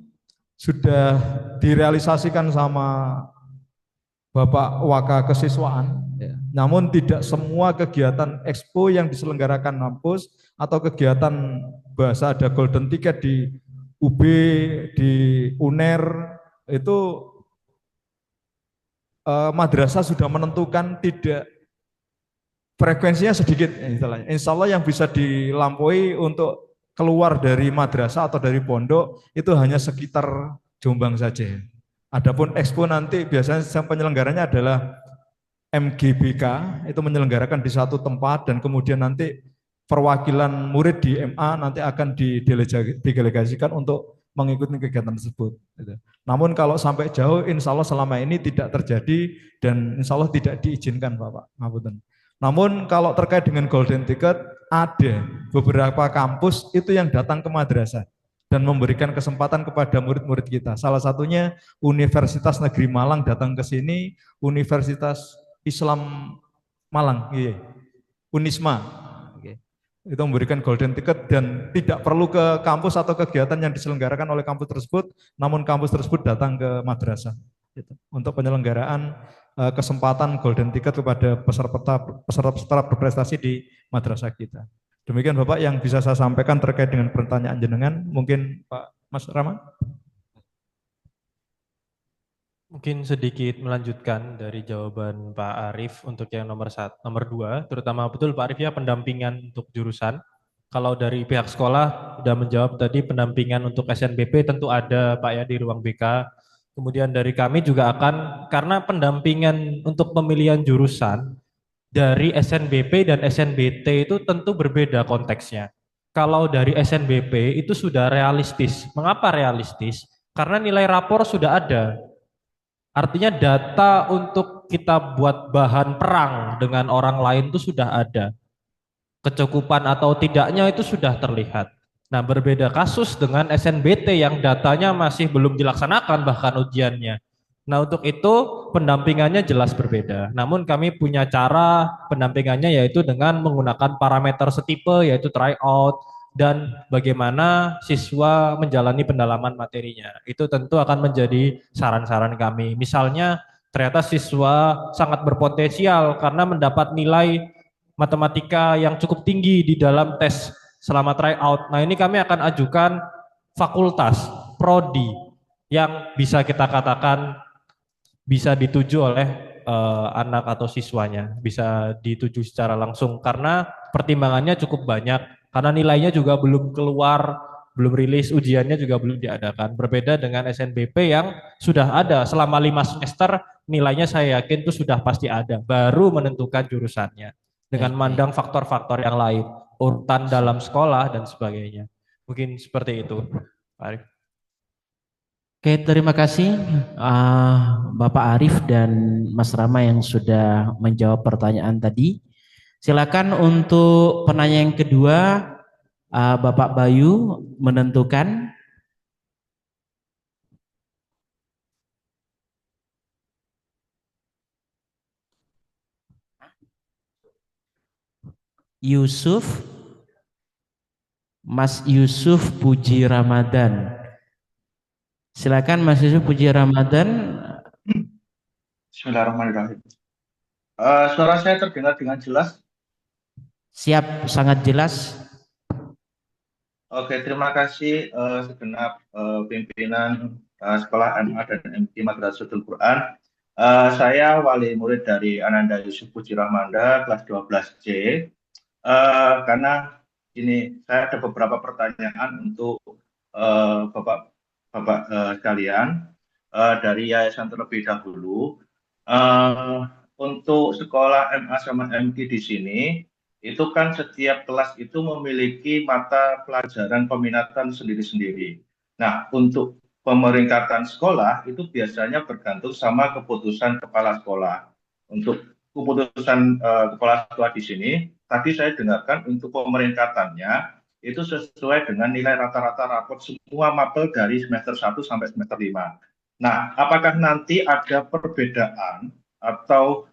sudah direalisasikan sama Bapak Waka Kesiswaan, ya. Namun tidak semua kegiatan Expo yang diselenggarakan kampus atau kegiatan bahasa ada golden ticket di UB, di UNER, itu madrasah sudah menentukan tidak frekuensinya sedikit, istilahnya. Insya Allah yang bisa dilampaui untuk keluar dari madrasah atau dari pondok itu hanya sekitar Jombang saja. Adapun Expo nanti biasanya penyelenggaranya adalah MGBK, itu menyelenggarakan di satu tempat, dan kemudian nanti perwakilan murid di MA nanti akan didelegasikan untuk mengikuti kegiatan tersebut. Namun kalau sampai jauh, insya Allah selama ini tidak terjadi dan insya Allah tidak diizinkan, Bapak. Ngapunten. Namun kalau terkait dengan golden ticket, ada beberapa kampus itu yang datang ke madrasah dan memberikan kesempatan kepada murid-murid kita. Salah satunya Universitas Negeri Malang datang ke sini, Universitas Islam Malang, iya. Unisma, itu memberikan golden ticket dan tidak perlu ke kampus atau kegiatan yang diselenggarakan oleh kampus tersebut, namun kampus tersebut datang ke madrasah untuk penyelenggaraan kesempatan golden ticket kepada peserta berprestasi di madrasah kita. Demikian Bapak yang bisa saya sampaikan terkait dengan pertanyaan jenengan. Mungkin Pak Mas Rama. Mungkin sedikit melanjutkan dari jawaban Pak Arif untuk yang nomor 2, terutama betul Pak Arif ya, pendampingan untuk jurusan. Kalau dari pihak sekolah sudah menjawab tadi, pendampingan untuk SNBP tentu ada Pak ya di ruang BK. Kemudian dari kami juga akan, karena pendampingan untuk pemilihan jurusan dari SNBP dan SNBT itu tentu berbeda konteksnya. Kalau dari SNBP itu sudah realistis. Mengapa realistis? Karena nilai rapor sudah ada. Artinya data untuk kita buat bahan perang dengan orang lain itu sudah ada. Kecukupan atau tidaknya itu sudah terlihat. Nah, berbeda kasus dengan SNBT yang datanya masih belum dilaksanakan bahkan ujiannya. Nah, untuk itu pendampingannya jelas berbeda. Namun kami punya cara pendampingannya yaitu dengan menggunakan parameter setipe, yaitu tryout, dan bagaimana siswa menjalani pendalaman materinya. Itu tentu akan menjadi saran-saran kami. Misalnya ternyata siswa sangat berpotensial karena mendapat nilai matematika yang cukup tinggi di dalam tes selama tryout. Nah, ini kami akan ajukan fakultas, prodi yang bisa kita katakan bisa dituju oleh anak atau siswanya, bisa dituju secara langsung karena pertimbangannya cukup banyak, karena nilainya juga belum keluar, belum rilis, ujiannya juga belum diadakan. Berbeda dengan SNBP yang sudah ada selama 5 semester, nilainya saya yakin itu sudah pasti ada, baru menentukan jurusannya dengan mandang faktor-faktor yang lain, urutan dalam sekolah dan sebagainya. Mungkin seperti itu, Pak Arif. Oke, terima kasih Bapak Arif dan Mas Rama yang sudah menjawab pertanyaan tadi. Silakan untuk penanya yang kedua, Bapak Bayu menentukan. Yusuf, Mas Yusuf Puji Ramadan. Silakan Mas Yusuf Puji Ramadan. Bismillahirrahmanirrahim. Suara saya terdengar dengan jelas? Siap, sangat jelas. Oke, terima kasih segenap pimpinan Sekolah MA dan MT Madrasatul Quran. Saya wali murid dari Ananda Yusuf Puji Ramadan, kelas 12C. Karena ini saya ada beberapa pertanyaan untuk Bapak sekalian dari yayasan terlebih dahulu. Untuk sekolah MA sama MT di sini, itu kan setiap kelas itu memiliki mata pelajaran peminatan sendiri-sendiri. Nah, untuk pemeringkatan sekolah itu biasanya bergantung sama keputusan kepala sekolah. Untuk keputusan kepala sekolah di sini, tadi saya dengarkan untuk pemeringkatannya itu sesuai dengan nilai rata-rata rapot semua mapel dari semester 1 sampai semester 5. Nah, apakah nanti ada perbedaan atau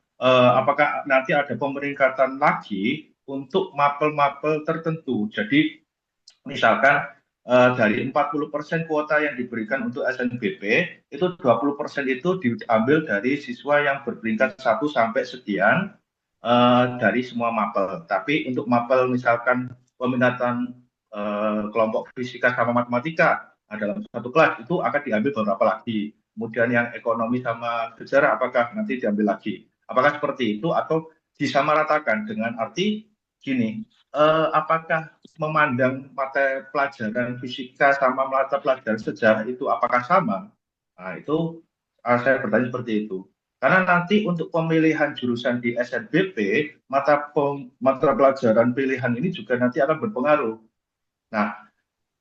apakah nanti ada pemeringkatan lagi untuk mapel-mapel tertentu? Jadi, misalkan dari 40% kuota yang diberikan untuk SNBP, itu 20% itu diambil dari siswa yang berperingkat 1 sampai sekian dari semua mapel. Tapi untuk mapel misalkan peminatan kelompok fisika sama matematika dalam satu kelas itu akan diambil beberapa lagi. Kemudian yang ekonomi sama sejarah apakah nanti diambil lagi? Apakah seperti itu atau disamaratakan dengan arti gini, apakah memandang mata pelajaran fisika sama mata pelajaran sejarah itu apakah sama? Nah, itu saya bertanya seperti itu. Karena nanti untuk pemilihan jurusan di SNBP, mata pelajaran pilihan ini juga nanti akan berpengaruh. Nah,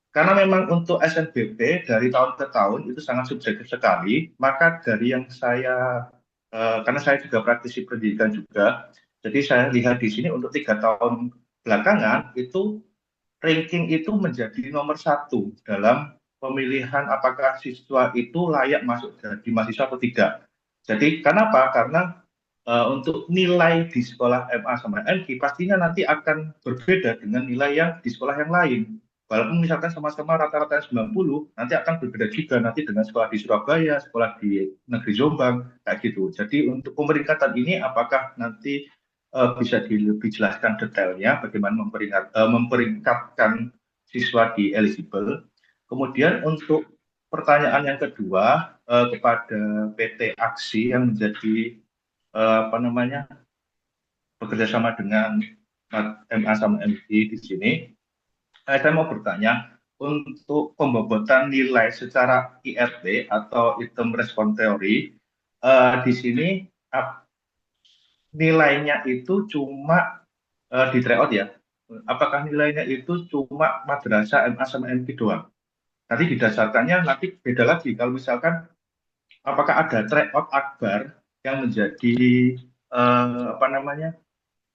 karena memang untuk SNBP dari tahun ke tahun itu sangat subjektif sekali, maka dari yang saya, karena saya juga praktisi pendidikan juga, jadi saya lihat di sini untuk 3 tahun belakangan itu ranking itu menjadi nomor 1 dalam pemilihan apakah siswa itu layak masuk di mahasiswa atau tidak. Jadi kenapa? Karena untuk nilai di sekolah MA sama MK pastinya nanti akan berbeda dengan nilai yang di sekolah yang lain. Walaupun misalkan sama-sama rata-rata 90, nanti akan berbeda juga nanti dengan sekolah di Surabaya, sekolah di Negeri Jombang, kayak gitu. Jadi untuk pemeringkatan ini apakah nanti bisa lebih jelaskan detailnya bagaimana memperingkatkan siswa di eligible. Kemudian untuk pertanyaan yang kedua kepada PT Aksi yang menjadi bekerja sama dengan MA sama MI di sini, saya mau bertanya untuk pembobotan nilai secara IRT atau item respon teori di sini nilainya itu cuma di tryout ya. Apakah nilainya itu cuma madrasah MA sama MI doang? Nanti didasarkannya nanti beda lagi kalau misalkan apakah ada tryout akbar yang menjadi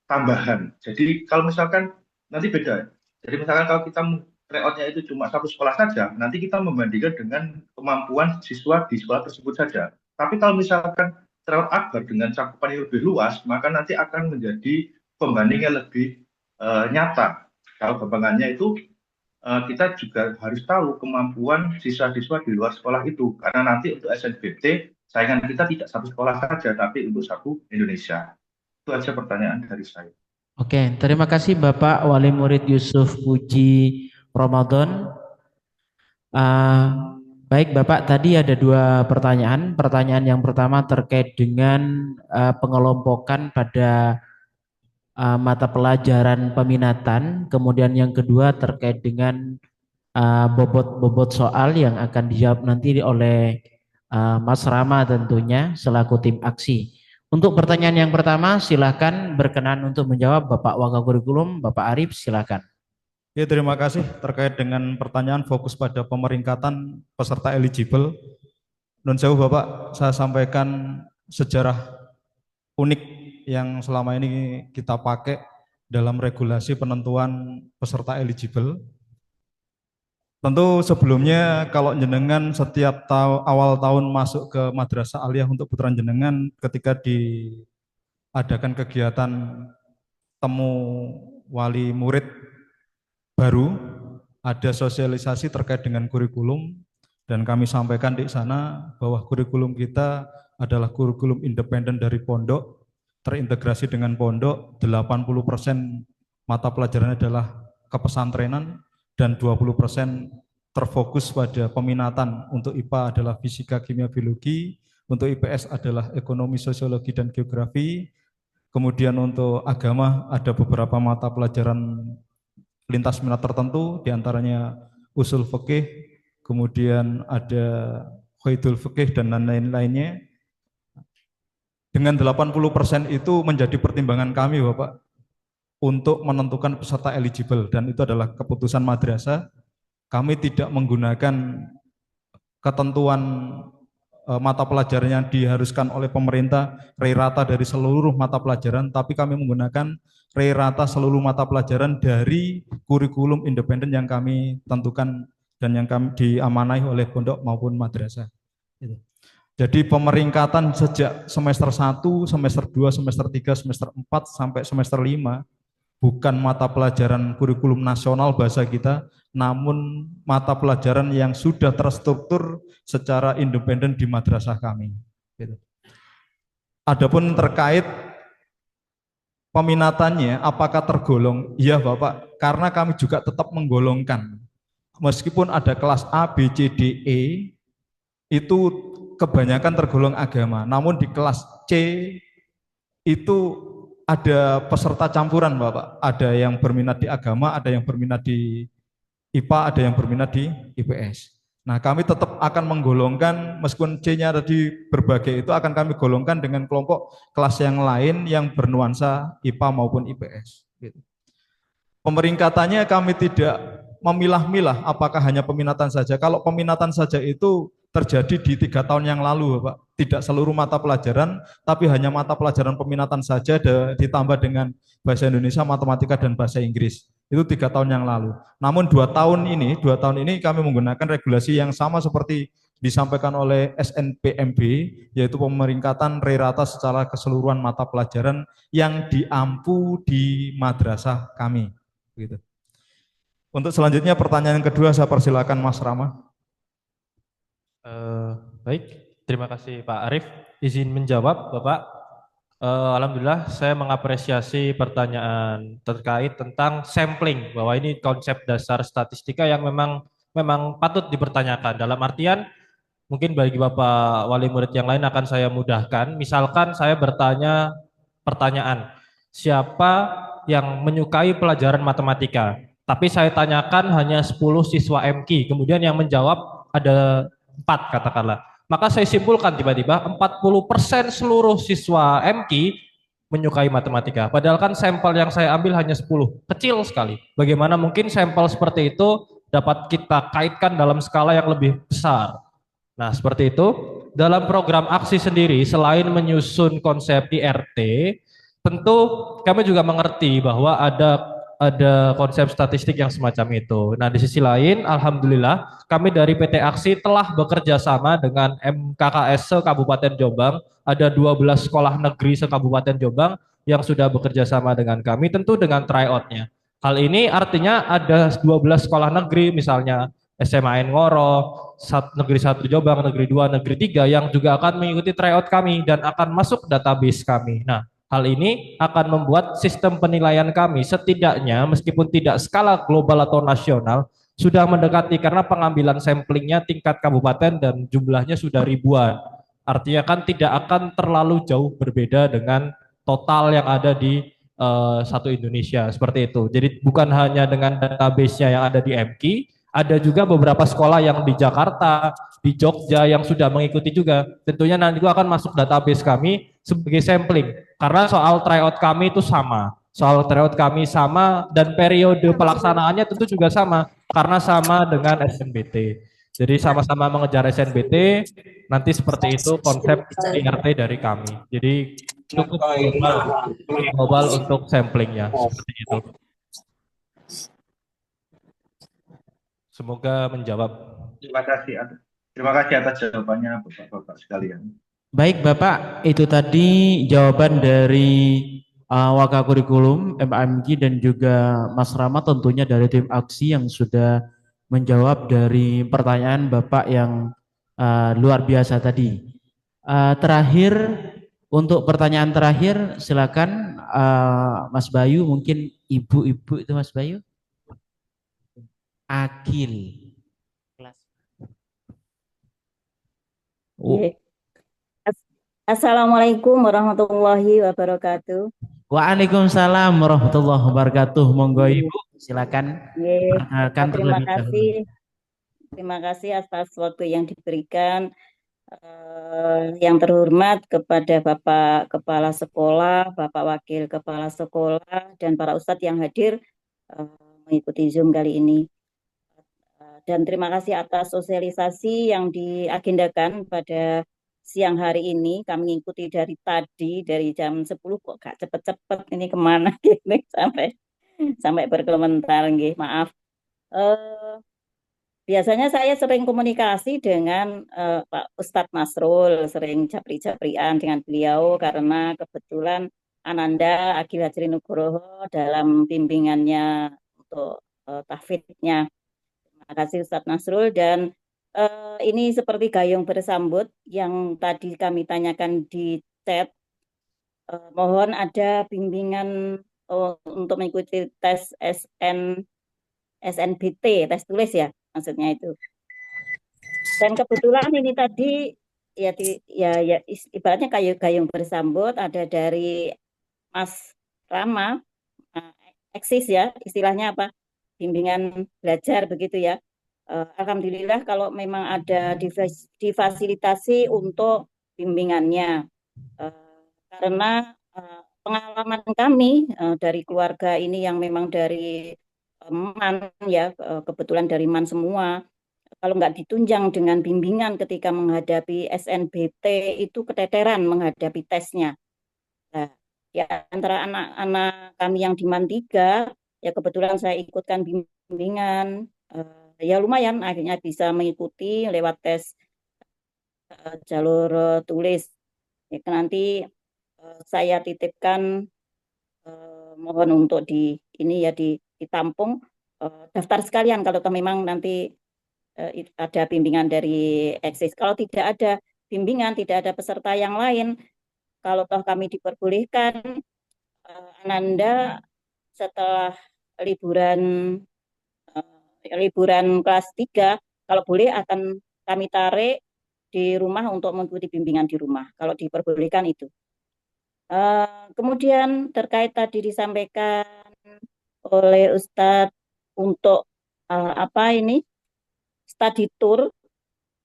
tambahan. Jadi kalau misalkan nanti beda. Jadi misalkan kalau kita tryoutnya itu cuma satu sekolah saja, nanti kita membandingkan dengan kemampuan siswa di sekolah tersebut saja. Tapi kalau misalkan tryout akbar dengan cakupan yang lebih luas, maka nanti akan menjadi pembandingnya lebih nyata. Kalau gampangannya itu kita juga harus tahu kemampuan siswa-siswa di luar sekolah itu. Karena nanti untuk SNBT, saingan kita tidak satu sekolah saja, tapi untuk satu Indonesia. Itu aja pertanyaan dari saya. Oke, terima kasih Bapak Wali Murid Yusuf Puji Ramadan. Baik Bapak, tadi ada dua pertanyaan. Pertanyaan yang pertama terkait dengan pengelompokan pada mata pelajaran peminatan. Kemudian yang kedua terkait dengan bobot soal yang akan dijawab nanti oleh Mas Rama tentunya selaku tim aksi. Untuk pertanyaan yang pertama, silakan berkenan untuk menjawab Bapak Wakakurikulum, Bapak Arif, silakan. Ya, terima kasih. Terkait dengan pertanyaan fokus pada pemeringkatan peserta eligible. Nun sewu Bapak, saya sampaikan sejarah unik yang selama ini kita pakai dalam regulasi penentuan peserta eligible. Tentu sebelumnya kalau jenengan setiap awal tahun masuk ke Madrasah Aliyah untuk putra jenengan, ketika diadakan kegiatan temu wali murid baru, ada sosialisasi terkait dengan kurikulum, dan kami sampaikan di sana bahwa kurikulum kita adalah kurikulum independen dari pondok, terintegrasi dengan pondok, 80% mata pelajaran adalah kepesantrenan, dan 20% terfokus pada peminatan. Untuk IPA adalah fisika, kimia, biologi, untuk IPS adalah ekonomi, sosiologi, dan geografi. Kemudian untuk agama ada beberapa mata pelajaran lintas minat tertentu, diantaranya usul fikih, kemudian ada qaidul fikih, dan lain-lainnya. Dengan 80% itu menjadi pertimbangan kami Bapak untuk menentukan peserta eligible, dan itu adalah keputusan madrasah. Kami tidak menggunakan ketentuan mata pelajaran yang diharuskan oleh pemerintah rei rata dari seluruh mata pelajaran, tapi kami menggunakan rei rata seluruh mata pelajaran dari kurikulum independen yang kami tentukan dan yang kami diamanai oleh pondok maupun madrasah. Jadi pemeringkatan sejak semester 1, semester 2, semester 3, semester 4 sampai semester 5 bukan mata pelajaran kurikulum nasional bahasa kita, namun mata pelajaran yang sudah terstruktur secara independen di madrasah kami. Adapun terkait peminatannya, apakah tergolong? Iya Bapak, karena kami juga tetap menggolongkan. Meskipun ada kelas A, B, C, D, E, itu kebanyakan tergolong agama. Namun di kelas C itu ada peserta campuran Bapak, ada yang berminat di agama, ada yang berminat di IPA, ada yang berminat di IPS. Nah, kami tetap akan menggolongkan, meskipun C-nya tadi berbagai, itu akan kami golongkan dengan kelompok kelas yang lain yang bernuansa IPA maupun IPS. Pemeringkatannya kami tidak memilah-milah apakah hanya peminatan saja. Kalau peminatan saja itu terjadi di 3 tahun yang lalu Bapak, tidak seluruh mata pelajaran, tapi hanya mata pelajaran peminatan saja ditambah dengan bahasa Indonesia, matematika, dan bahasa Inggris. Itu 3 tahun yang lalu. Namun 2 tahun ini kami menggunakan regulasi yang sama seperti disampaikan oleh SNPMB, yaitu pemeringkatan rei rata secara keseluruhan mata pelajaran yang diampu di madrasah kami. Gitu. Untuk selanjutnya pertanyaan kedua saya persilakan Mas Rama. Baik, terima kasih Pak Arif. Izin menjawab Bapak. Alhamdulillah saya mengapresiasi pertanyaan terkait tentang sampling, bahwa ini konsep dasar statistika yang memang patut dipertanyakan. Dalam artian mungkin bagi Bapak wali murid yang lain akan saya mudahkan. Misalkan saya bertanya pertanyaan, siapa yang menyukai pelajaran matematika? Tapi saya tanyakan hanya 10 siswa MQ, kemudian yang menjawab ada 4 katakanlah. Maka saya simpulkan tiba-tiba 40% seluruh siswa MQ menyukai matematika. Padahal kan sampel yang saya ambil hanya 10, kecil sekali. Bagaimana mungkin sampel seperti itu dapat kita kaitkan dalam skala yang lebih besar. Nah seperti itu, dalam program aksi sendiri selain menyusun konsep IRT, tentu kami juga mengerti bahwa ada konsep statistik yang semacam itu. Nah, di sisi lain, alhamdulillah kami dari PT Aksi telah bekerja sama dengan MKKS Kabupaten Jombang. Ada 12 sekolah negeri se-Kabupaten Jombang yang sudah bekerja sama dengan kami, tentu dengan tryout-nya. Hal ini artinya ada 12 sekolah negeri, misalnya SMA Ngoro, Negeri 1 Jombang, Negeri 2, Negeri 3 yang juga akan mengikuti tryout kami dan akan masuk database kami. Nah, hal ini akan membuat sistem penilaian kami setidaknya meskipun tidak skala global atau nasional sudah mendekati karena pengambilan samplingnya tingkat kabupaten dan jumlahnya sudah ribuan. Artinya kan tidak akan terlalu jauh berbeda dengan total yang ada di satu Indonesia seperti itu. Jadi bukan hanya dengan database-nya yang ada di MQ, ada juga beberapa sekolah yang di Jakarta, di Jogja yang sudah mengikuti juga. Tentunya nanti juga akan masuk database kami sebagai sampling. Karena soal tryout kami itu sama. Soal tryout kami sama dan periode pelaksanaannya tentu juga sama karena sama dengan SNBT. Jadi sama-sama mengejar SNBT, nanti seperti itu konsep IRT dari kami. Jadi cukup global untuk samplingnya seperti itu. Semoga menjawab. Terima kasih atas jawabannya Bapak-bapak sekalian. Baik Bapak, itu tadi jawaban dari Wakakurikulum, MAMG dan juga Mas Rama tentunya dari tim aksi yang sudah menjawab dari pertanyaan Bapak yang luar biasa tadi. Terakhir, untuk pertanyaan terakhir silakan Mas Bayu, mungkin ibu-ibu itu Mas Bayu. Akil. Assalamualaikum warahmatullahi wabarakatuh. Waalaikumsalam warahmatullahi wabarakatuh. Monggo Ibu, silakan. Terima kasih atas waktu yang diberikan. Yang terhormat kepada Bapak Kepala Sekolah, Bapak Wakil Kepala Sekolah, dan para ustadz yang hadir mengikuti Zoom kali ini. Dan terima kasih atas sosialisasi yang diagendakan pada siang hari ini. Kami mengikuti dari tadi, dari jam 10 kok gak cepet-cepet ini kemana gini sampai berkomentar, maaf. Biasanya saya sering komunikasi dengan Pak Ustadz Nasrul, sering japri-japrian dengan beliau karena kebetulan Ananda Agil Hajri Nugroho dalam bimbingannya untuk tahfidnya. Terima kasih Ustadz Nasrul, dan ini seperti gayung bersambut yang tadi kami tanyakan di chat. Mohon ada bimbingan untuk mengikuti tes SNBT, tes tulis ya. Maksudnya itu. Dan kebetulan ini tadi ya ibaratnya gayung bersambut ada dari Mas Rama, eksis ya, istilahnya apa? Bimbingan belajar begitu ya. Alhamdulillah kalau memang ada difasilitasi untuk bimbingannya. Karena pengalaman kami dari keluarga ini yang memang dari MAN ya, kebetulan dari MAN semua. Kalau nggak ditunjang dengan bimbingan ketika menghadapi SNBT itu keteteran menghadapi tesnya. Nah, di antara anak-anak kami yang di MAN 3, ya kebetulan saya ikutkan bimbingan, ya lumayan akhirnya bisa mengikuti lewat tes jalur tulis. Ya, nanti saya titipkan mohon untuk ditampung daftar sekalian kalau memang nanti ada bimbingan dari eksis. Kalau tidak ada bimbingan, tidak ada peserta yang lain, kalau toh kami diperbolehkan, Ananda setelah liburan kelas 3, kalau boleh akan kami tarik di rumah untuk mengikuti bimbingan di rumah, kalau diperbolehkan itu. Kemudian terkait tadi disampaikan oleh Ustadz untuk study tour,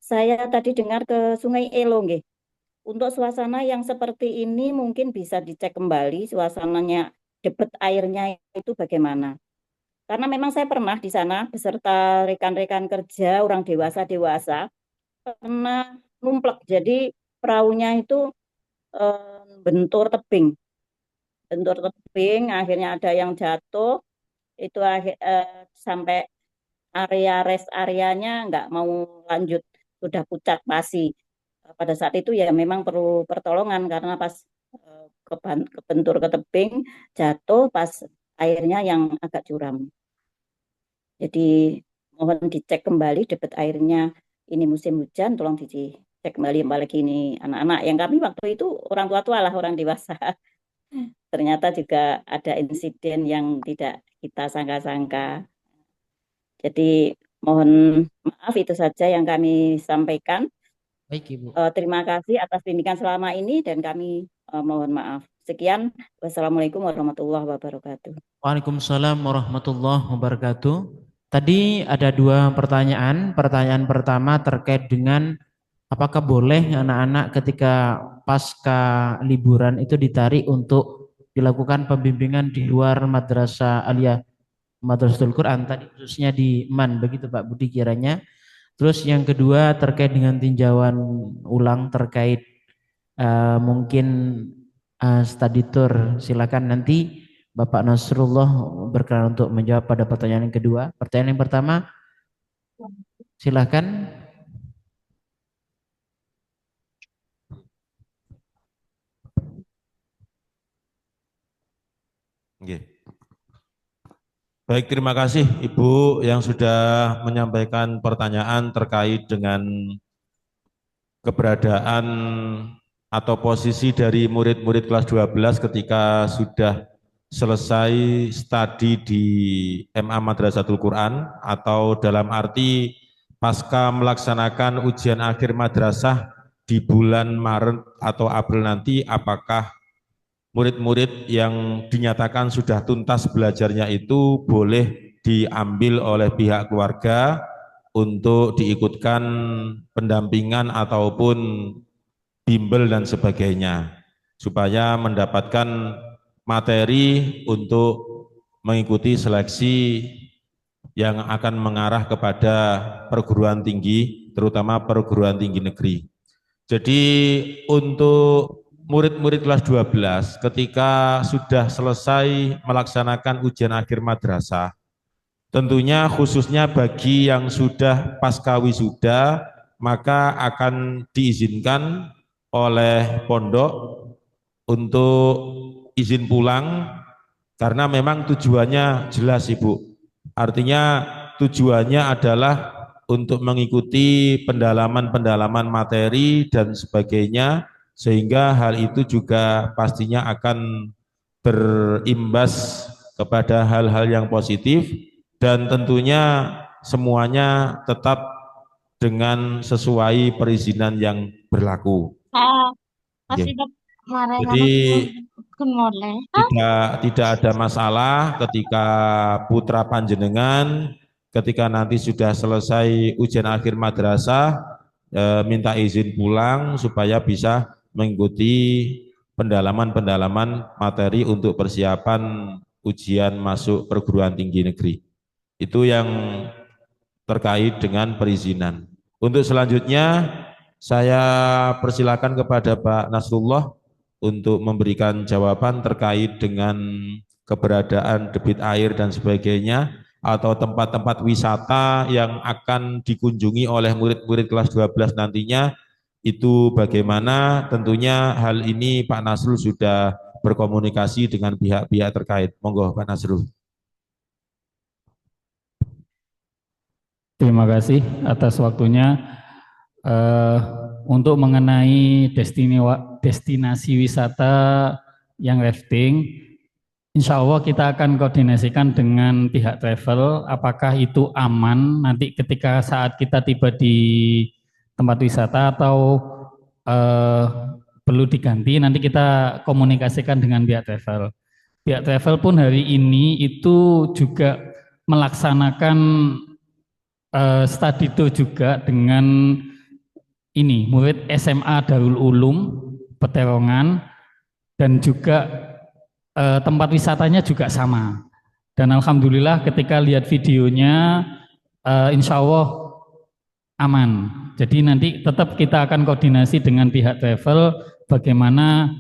saya tadi dengar ke Sungai Elo, nggih. Untuk suasana yang seperti ini mungkin bisa dicek kembali suasananya, debit airnya itu bagaimana. Karena memang saya pernah di sana beserta rekan-rekan kerja orang dewasa pernah numplek, jadi perahunya itu bentur tebing, akhirnya ada yang jatuh, itu sampai area rest areanya nggak mau lanjut, sudah pucat pasi. Pada saat itu ya memang perlu pertolongan karena pas kebentur ke tebing, jatuh, pas airnya yang agak curam. Jadi mohon dicek kembali debit airnya, ini musim hujan, tolong dicek kembali, apalagi ini anak-anak yang kami waktu itu orang tua-tua lah, orang dewasa. Ternyata juga ada insiden yang tidak kita sangka-sangka. Jadi mohon maaf, itu saja yang kami sampaikan. Baik Ibu. Terima kasih atas bimbingan selama ini dan kami mohon maaf. Sekian, wassalamualaikum warahmatullahi wabarakatuh. Waalaikumsalam warahmatullahi wabarakatuh. Tadi ada dua pertanyaan. Pertanyaan pertama terkait dengan apakah boleh anak-anak ketika pasca liburan itu ditarik untuk dilakukan pembimbingan di luar madrasah aliyah Madrasatul Quran, tadi khususnya di MAN, begitu Pak Budi kiranya. Terus yang kedua terkait dengan tinjauan ulang terkait mungkin study tour, silakan nanti Bapak Nasrullah berkenan untuk menjawab pada pertanyaan yang kedua. Pertanyaan yang pertama, silakan. Okay. Baik, terima kasih Ibu yang sudah menyampaikan pertanyaan terkait dengan keberadaan atau posisi dari murid-murid kelas 12 ketika sudah selesai studi di MA Madrasatul Quran, atau dalam arti pasca melaksanakan ujian akhir madrasah di bulan Maret atau April nanti, apakah murid-murid yang dinyatakan sudah tuntas belajarnya itu boleh diambil oleh pihak keluarga untuk diikutkan pendampingan ataupun bimbel dan sebagainya, supaya mendapatkan materi untuk mengikuti seleksi yang akan mengarah kepada perguruan tinggi, terutama perguruan tinggi negeri. Jadi untuk murid-murid kelas 12 ketika sudah selesai melaksanakan ujian akhir madrasah, tentunya khususnya bagi yang sudah pasca wisuda, maka akan diizinkan oleh pondok untuk izin pulang, karena memang tujuannya jelas Ibu. Artinya tujuannya adalah untuk mengikuti pendalaman-pendalaman materi dan sebagainya, sehingga hal itu juga pastinya akan berimbas kepada hal-hal yang positif, dan tentunya semuanya tetap dengan sesuai perizinan yang berlaku. Okay. Jadi tidak ada masalah ketika putra panjenengan ketika nanti sudah selesai ujian akhir madrasah minta izin pulang supaya bisa mengikuti pendalaman-pendalaman materi untuk persiapan ujian masuk perguruan tinggi negeri. Itu yang terkait dengan perizinan. Untuk selanjutnya saya persilakan kepada Pak Nasrullah untuk memberikan jawaban terkait dengan keberadaan debit air dan sebagainya, atau tempat-tempat wisata yang akan dikunjungi oleh murid-murid kelas 12 nantinya, itu bagaimana. Tentunya hal ini Pak Nasrul sudah berkomunikasi dengan pihak-pihak terkait. Monggo Pak Nasrul. Terima kasih atas waktunya. Untuk mengenai destinasi wisata yang rafting, insya Allah kita akan koordinasikan dengan pihak travel, apakah itu aman nanti ketika saat kita tiba di tempat wisata atau perlu diganti, nanti kita komunikasikan dengan pihak travel. Pihak travel pun hari ini itu juga melaksanakan study tour juga dengan ini murid SMA Darul Ulum Peterongan, dan juga tempat wisatanya juga sama. Dan alhamdulillah ketika lihat videonya insya Allah aman. Jadi nanti tetap kita akan koordinasi dengan pihak travel bagaimana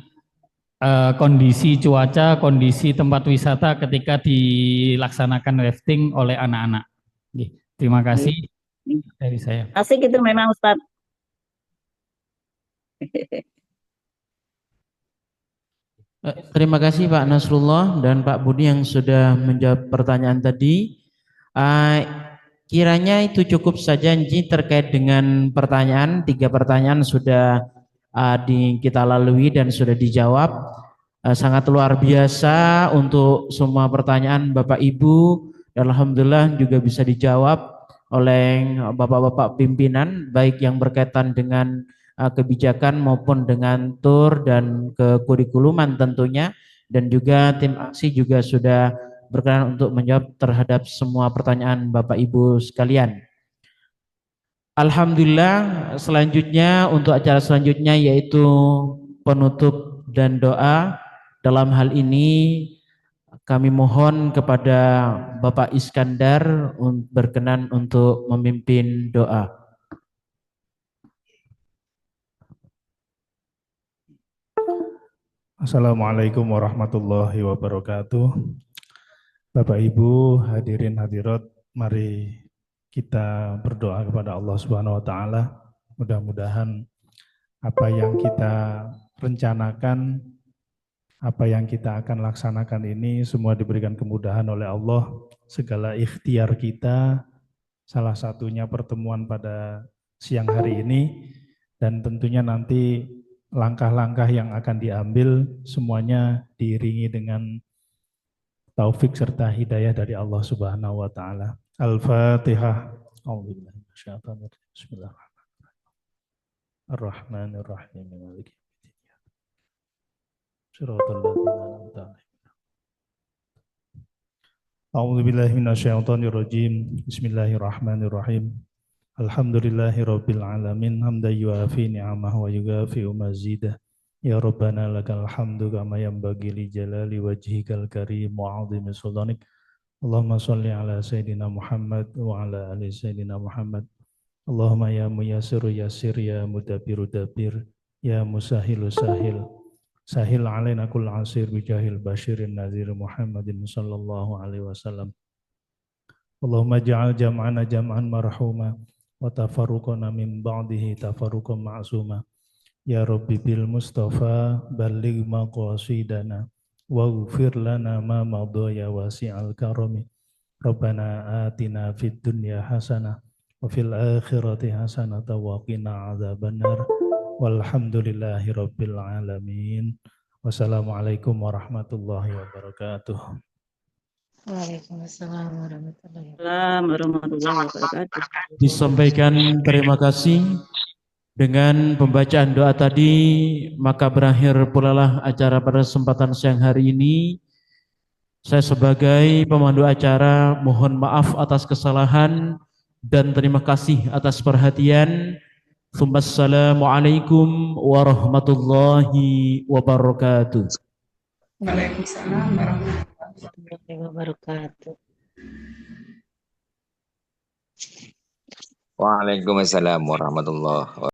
kondisi cuaca, kondisi tempat wisata ketika dilaksanakan rafting oleh anak-anak. Terima kasih dari saya. Asik itu memang Ustadz. Terima kasih Pak Nasrullah dan Pak Budi yang sudah menjawab pertanyaan tadi. Kiranya itu cukup saja Nji terkait dengan pertanyaan. 3 pertanyaan sudah kita lalui dan sudah dijawab. Sangat luar biasa untuk semua pertanyaan Bapak Ibu. Alhamdulillah juga bisa dijawab oleh Bapak-Bapak pimpinan, baik yang berkaitan dengan kebijakan maupun dengan tur dan kekurikuluman tentunya, dan juga tim aksi juga sudah berkenan untuk menjawab terhadap semua pertanyaan Bapak Ibu sekalian. Alhamdulillah, selanjutnya untuk acara selanjutnya yaitu penutup dan doa. Dalam hal ini kami mohon kepada Bapak Iskandar berkenan untuk memimpin doa. Assalamualaikum warahmatullahi wabarakatuh. Bapak Ibu hadirin hadirat, mari kita berdoa kepada Allah Subhanahu wa taala. Mudah-mudahan apa yang kita rencanakan, apa yang kita akan laksanakan ini semua diberikan kemudahan oleh Allah. Segala ikhtiar kita, salah satunya pertemuan pada siang hari ini, dan tentunya nanti langkah-langkah yang akan diambil semuanya diiringi dengan taufik serta hidayah dari Allah Subhanahu wa taala. Al-Fatihah. A'udzubillahi minasyaitonir rajim. Bismillahirrahmanirrahim. Ar-Rahmanir-Rahim. Maliki yaumiddin. Shiratal ladzina an'amta 'alaihim. A'udzubillahi minasyaitonir rajim. Bismillahirrahmanirrahim. Alhamdulillahi rabbil alamin, hamdan yuafi ni'amahu wa yugafi'u mazidah. Ya Rabbana lakal hamdu kama yanbaghi li jalali wajhikal karim wa 'azimi sultanik. Allahumma shalli ala sayyidina Muhammad wa ala ali sayyidina Muhammad. Allahumma ya muyassiru yassir, ya mudabbiru dabbir, ya musahilu sahil. Sahil alaina kull asir bijahil basyirin nadhir Muhammadin sallallahu alaihi wasallam. Allahumma ja'al jam'ana jam'an marhuma wa tafarruqana min ba'dihi tafarruqan ma'suma. Ya Rabbi bil Mustafa balligh maqasidana waghfir lana ma madha ya wasi'al karami. Rabbana atina fid dunya hasanah wa fil akhirati hasanah wa qina adzabannar. Walhamdulillahi rabbil alamin. Wassalamualaikum warahmatullahi wabarakatuh. Waalaikumsalam warahmatullahi wabarakatuh. Disampaikan terima kasih. Dengan pembacaan doa tadi, maka berakhir pula lah acara pada kesempatan siang hari ini. Saya sebagai pemandu acara mohon maaf atas kesalahan dan terima kasih atas perhatian. Assalamualaikum warahmatullahi wabarakatuh. Waalaikumsalam warahmatullahi wabarakatuh. Waalaikumsalam warahmatullahi wabarakatuh.